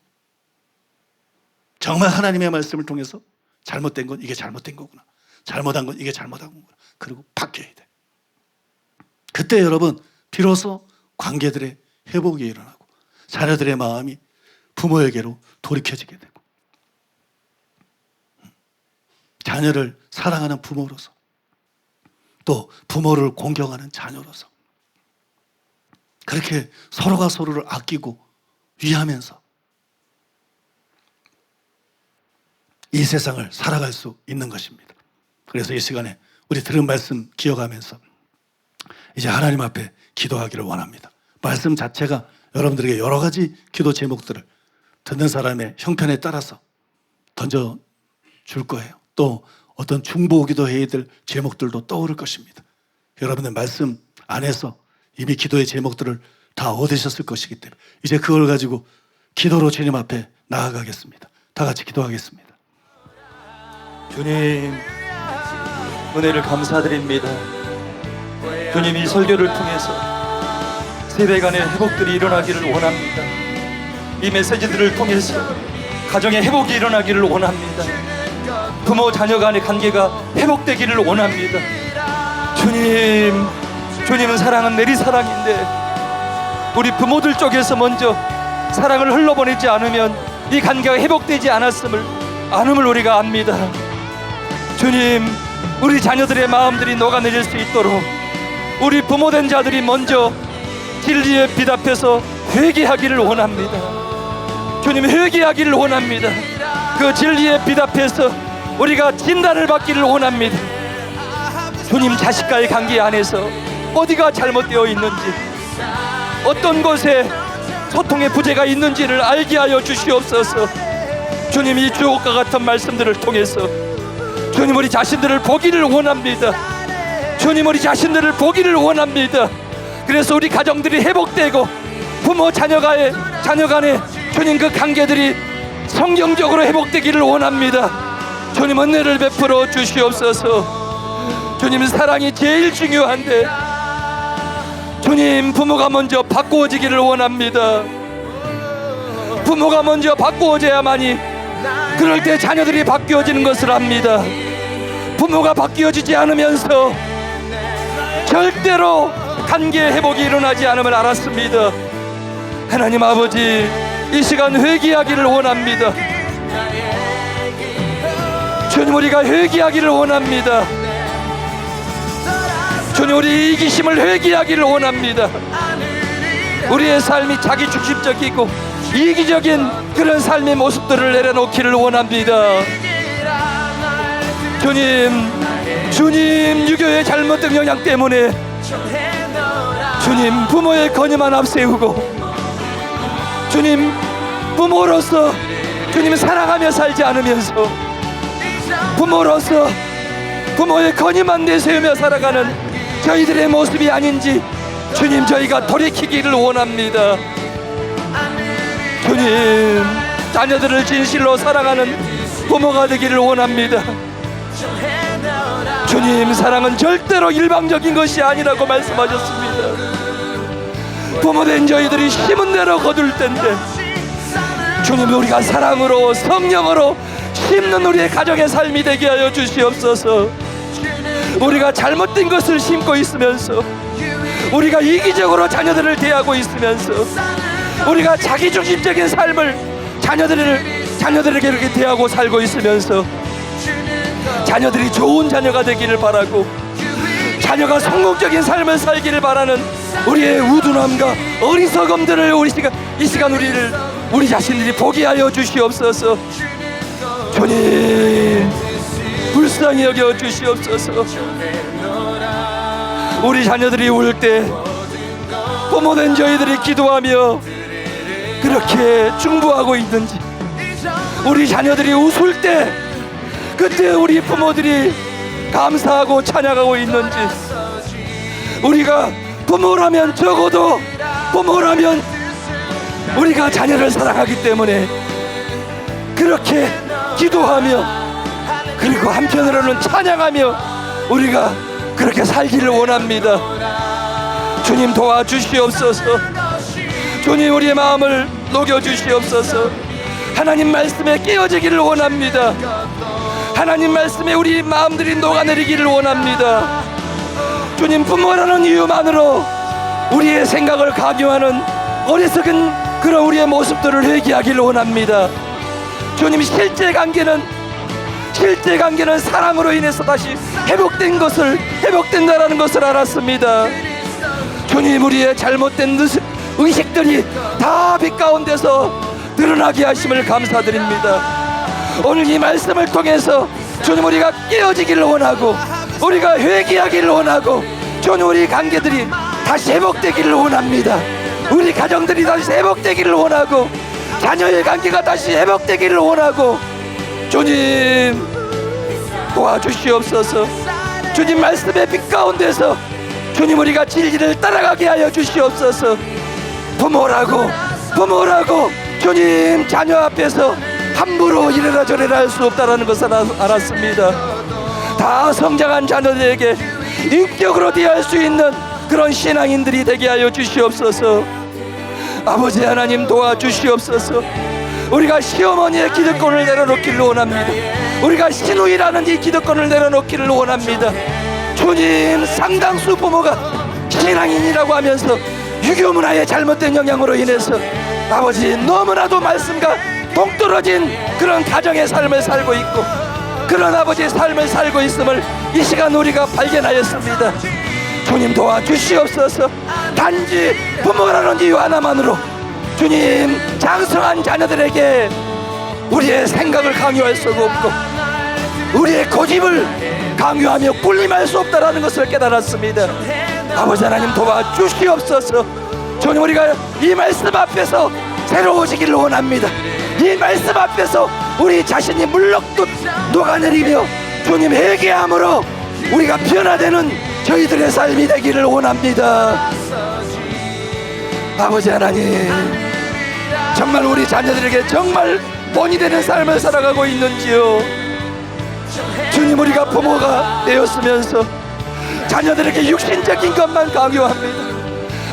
정말 하나님의 말씀을 통해서 잘못된 건 이게 잘못된 거구나, 잘못한 건 이게 잘못한 거구나, 그리고 바뀌어야 돼. 그때 여러분 비로소 관계들의 회복이 일어나고 자녀들의 마음이 부모에게로 돌이켜지게 되고, 자녀를 사랑하는 부모로서, 또 부모를 공경하는 자녀로서 그렇게 서로가 서로를 아끼고 위하면서 이 세상을 살아갈 수 있는 것입니다. 그래서 이 시간에 우리 들은 말씀 기억하면서 이제 하나님 앞에 기도하기를 원합니다. 말씀 자체가 여러분들에게 여러 가지 기도 제목들을 듣는 사람의 형편에 따라서 던져줄 거예요. 또 어떤 중보 기도해야 될 제목들도 떠오를 것입니다. 여러분의 말씀 안에서 이미 기도의 제목들을 다 얻으셨을 것이기 때문에 이제 그걸 가지고 기도로 주님 앞에 나아가겠습니다. 다 같이 기도하겠습니다. 주님, 은혜를 감사드립니다. 주님, 이 설교를 통해서 세대 간의 회복들이 일어나기를 원합니다. 이 메시지들을 통해서 가정의 회복이 일어나기를 원합니다. 부모 자녀 간의 관계가 회복되기를 원합니다. 주님, 주님은 사랑은 내리사랑인데 우리 부모들 쪽에서 먼저 사랑을 흘러보내지 않으면 이 관계가 회복되지 않음을 우리가 압니다. 주님, 우리 자녀들의 마음들이 녹아내릴 수 있도록 우리 부모된 자들이 먼저 진리의 빛 앞에서 회개하기를 원합니다. 주님, 회개하기를 원합니다. 그 진리의 빛 앞에서 우리가 진단을 받기를 원합니다. 주님, 자식과의 관계 안에서 어디가 잘못되어 있는지, 어떤 곳에 소통의 부재가 있는지를 알게 하여 주시옵소서. 주님, 이 주옥과 같은 말씀들을 통해서 주님, 우리 자신들을 보기를 원합니다. 주님, 우리 자신들을 보기를 원합니다. 그래서 우리 가정들이 회복되고 부모 자녀 간의 주님 그 관계들이 성경적으로 회복되기를 원합니다. 주님, 은혜를 베풀어 주시옵소서. 주님, 사랑이 제일 중요한데 주님, 부모가 먼저 바꾸어지기를 원합니다. 부모가 먼저 바꾸어져야만이 그럴 때 자녀들이 바뀌어지는 것을 압니다. 부모가 바뀌어지지 않으면서 절대로 관계 회복이 일어나지 않음을 알았습니다. 하나님 아버지, 이 시간 회개하기를 원합니다. 주님, 우리가 회개하기를 원합니다. 주님, 우리 이기심을 회개하기를 원합니다. 우리의 삶이 자기중심적이고 이기적인 그런 삶의 모습들을 내려놓기를 원합니다. 주님, 유교의 잘못된 영향 때문에 주님, 부모의 건의만 앞세우고 주님, 부모로서 주님 사랑하며 살지 않으면서 부모로서 부모의 건의만 내세우며 살아가는 저희들의 모습이 아닌지 주님, 저희가 돌이키기를 원합니다. 주님, 자녀들을 진실로 사랑하는 부모가 되기를 원합니다. 주님, 사랑은 절대로 일방적인 것이 아니라고 말씀하셨습니다. 부모된 저희들이 심은 대로 거둘 텐데 주님, 우리가 사랑으로 성령으로 심는 우리의 가정의 삶이 되게 하여 주시옵소서. 우리가 잘못된 것을 심고 있으면서 우리가 이기적으로 자녀들을 대하고 있으면서 우리가 자기중심적인 삶을 자녀들에게 이렇게 대하고 살고 있으면서 자녀들이 좋은 자녀가 되기를 바라고 자녀가 성공적인 삶을 살기를 바라는 우리의 우둔함과 어리석음들을 이 시간 우리 자신들이 보게 하여 주시옵소서. 주님, 불쌍히 여겨 주시옵소서. 우리 자녀들이 울 때 부모된 저희들이 기도하며 그렇게 중보하고 있는지, 우리 자녀들이 웃을 때 그때 우리 부모들이 감사하고 찬양하고 있는지, 우리가 부모라면 적어도 부모라면 우리가 자녀를 사랑하기 때문에 그렇게 기도하며 그리고 한편으로는 찬양하며 우리가 그렇게 살기를 원합니다. 주님 도와주시옵소서. 주님 우리의 마음을 녹여주시옵소서. 하나님 말씀에 깨어지기를 원합니다. 하나님 말씀에 우리 마음들이 녹아내리기를 원합니다. 주님, 부모라는 이유만으로 우리의 생각을 강요하는 어리석은 그런 우리의 모습들을 회개하기를 원합니다. 주님, 실제 관계는 사랑으로 인해서 다시 회복된다라는 것을 알았습니다. 주님, 우리의 잘못된 의식들이 다 빛 가운데서 드러나게 하심을 감사드립니다. 오늘 이 말씀을 통해서 주님, 우리가 깨어지기를 원하고 우리가 회개하기를 원하고 주님, 우리 관계들이 다시 회복되기를 원합니다. 우리 가정들이 다시 회복되기를 원하고 자녀의 관계가 다시 회복되기를 원하고 주님 도와주시옵소서. 주님 말씀의 빛 가운데서 주님 우리가 진리를 따라가게 하여 주시옵소서. 부모라고 주님 자녀 앞에서 함부로 이래라 저래라 할 수 없다는 것을 알았습니다. 다 성장한 자녀들에게 인격으로 대할 수 있는 그런 신앙인들이 되게 하여 주시옵소서. 아버지 하나님 도와주시옵소서. 우리가 시어머니의 기득권을 내려놓기를 원합니다. 우리가 시누이라는 이 기득권을 내려놓기를 원합니다. 주님, 상당수 부모가 신앙인이라고 하면서 유교 문화의 잘못된 영향으로 인해서 아버지 너무나도 말씀과 동떨어진 그런 가정의 삶을 살고 있고 그런 아버지의 삶을 살고 있음을 이 시간 우리가 발견하였습니다. 주님 도와주시옵소서. 단지 부모라는 이유 하나만으로 주님 장성한 자녀들에게 우리의 생각을 강요할 수가 없고 우리의 고집을 강요하며 꿀림할 수 없다는 것을 깨달았습니다. 아버지 하나님 도와주시옵소서. 주님, 우리가 이 말씀 앞에서 새로워지기를 원합니다. 이 말씀 앞에서 우리 자신이 물럭도 녹아내리며 주님 회개함으로 우리가 변화되는 저희들의 삶이 되기를 원합니다. 아버지 하나님, 정말 우리 자녀들에게 정말 본이 되는 삶을 살아가고 있는지요? 주님, 우리가 부모가 되었으면서 자녀들에게 육신적인 것만 강요합니다.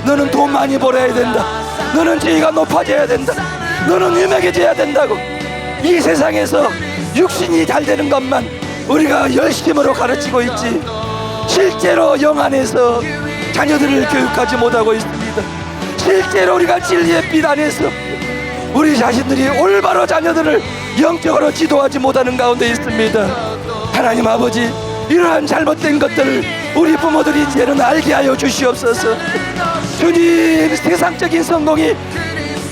너는 돈 많이 벌어야 된다. 너는 지위가 높아져야 된다. 너는 유명해져야 된다고 이 세상에서 육신이 잘 되는 것만 우리가 열심으로 가르치고 있지 실제로 영 안에서 자녀들을 교육하지 못하고 있습니다. 실제로 우리가 진리의 빛 안에서 우리 자신들이 올바로 자녀들을 영적으로 지도하지 못하는 가운데 있습니다. 하나님 아버지, 이러한 잘못된 것들을 우리 부모들이 이제는 알게 하여 주시옵소서. 주님, 세상적인 성공이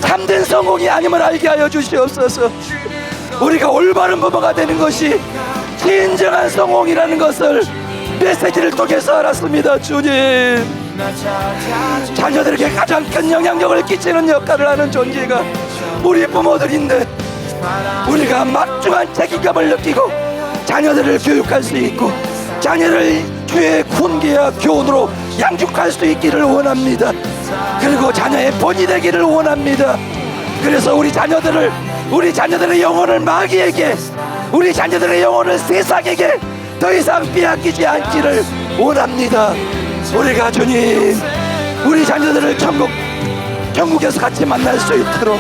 참된 성공이 아님을 알게 하여 주시옵소서. 우리가 올바른 부모가 되는 것이 진정한 성공이라는 것을 메시지를 통해서 알았습니다. 주님, 자녀들에게 가장 큰 영향력을 끼치는 역할을 하는 존재가 우리 부모들인데 우리가 막중한 책임감을 느끼고 자녀들을 교육할 수 있고 자녀를 주의 훈계와 교훈으로 양육할 수 있기를 원합니다. 그리고 자녀의 본이 되기를 원합니다. 그래서 우리 자녀들의 영혼을 마귀에게, 우리 자녀들의 영혼을 세상에게 더 이상 빼앗기지 않기를 원합니다. 우리가 주님, 우리 자녀들을 천국에서 같이 만날 수 있도록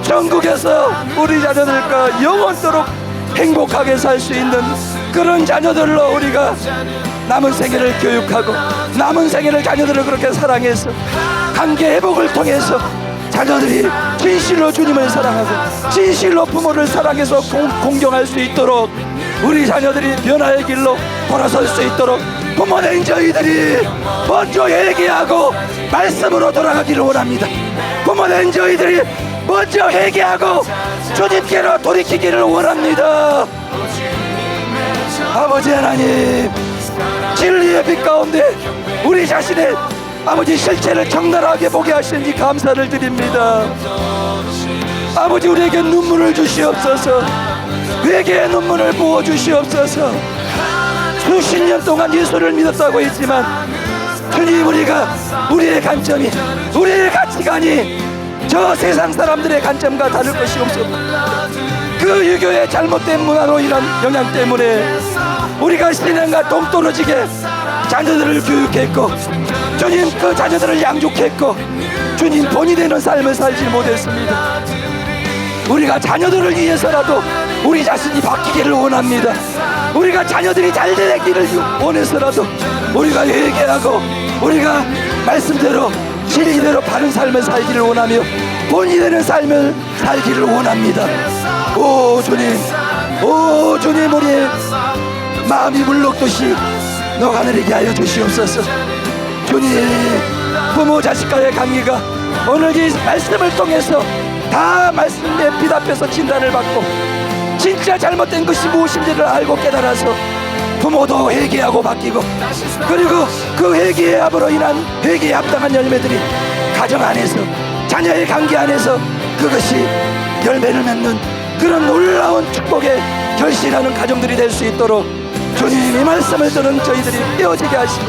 천국에서 우리 자녀들과 영원토록 행복하게 살 수 있는 그런 자녀들로 우리가 남은 생애를 교육하고 남은 생애를 자녀들을 그렇게 사랑해서 관계 회복을 통해서 자녀들이 진실로 주님을 사랑하고 진실로 부모를 사랑해서 공경할 수 있도록 우리 자녀들이 변화의 길로 돌아설 수 있도록 부모된 저희들이 먼저 회개하고 말씀으로 돌아가기를 원합니다. 부모된 저희들이 먼저 회개하고 주님께로 돌이키기를 원합니다. 아버지 하나님, 진리의 빛 가운데 우리 자신의 아버지 실체를 적나라하게 보게 하시니 감사를 드립니다. 아버지, 우리에게 눈물을 주시옵소서. 회개의 눈물을 부어 주시옵소서. 수십 년 동안 예수를 믿었다고 했지만 주님, 우리의 관점이, 우리의 가치관이 저 세상 사람들의 관점과 다를 것이 없습니다. 그 유교의 잘못된 문화로 인한 영향 때문에 우리가 신앙과 동떨어지게 자녀들을 교육했고 주님 그 자녀들을 양육했고 주님 본이 되는 삶을 살지 못했습니다. 우리가 자녀들을 위해서라도 우리 자신이 바뀌기를 원합니다. 우리가 자녀들이 잘 되기를 원해서라도 우리가 회개하고 우리가 말씀대로 진리대로 바른 삶을 살기를 원하며 본이 되는 삶을 살기를 원합니다. 오 주님, 오 주님, 우리의 마음이 물먹듯이 녹아내리게 하여 주시옵소서. 주님, 부모 자식과의 관계가 오늘 이 말씀을 통해서 다 말씀에 비답해서 진단을 받고 진짜 잘못된 것이 무엇인지를 알고 깨달아서 부모도 회개하고 바뀌고, 그리고 그 회개함으로 인한 회개에 합당한 열매들이 가정 안에서 자녀의 관계 안에서 그것이 열매를 맺는 그런 놀라운 축복의 결실하는 가정들이 될 수 있도록 주님 이 말씀을 들은 저희들이 깨어지게 하시고,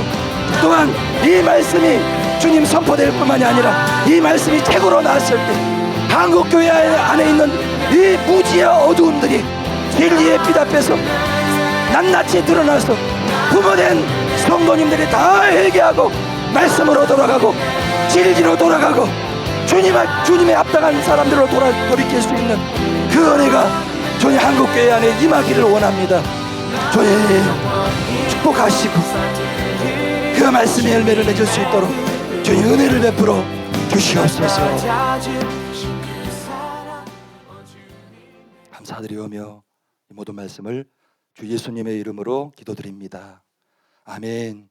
또한 이 말씀이 주님 선포될 뿐만이 아니라 이 말씀이 책으로 나왔을 때 한국교회 안에 있는 이 무지의 어두움들이 진리에 비답해서 낱낱이 드러나서 부모된 성도님들이 다 회개하고 말씀으로 돌아가고 진리로 돌아가고 주님의 합당한 사람들로 돌이킬 수 있는 그 은혜가 주님 한국교회 안에 임하기를 원합니다. 주님 축복하시고 그 말씀의 열매를 맺을 수 있도록 주님 은혜를 베풀어 주시옵소서. 감사드리오며 이 모든 말씀을 주 예수님의 이름으로 기도드립니다. 아멘.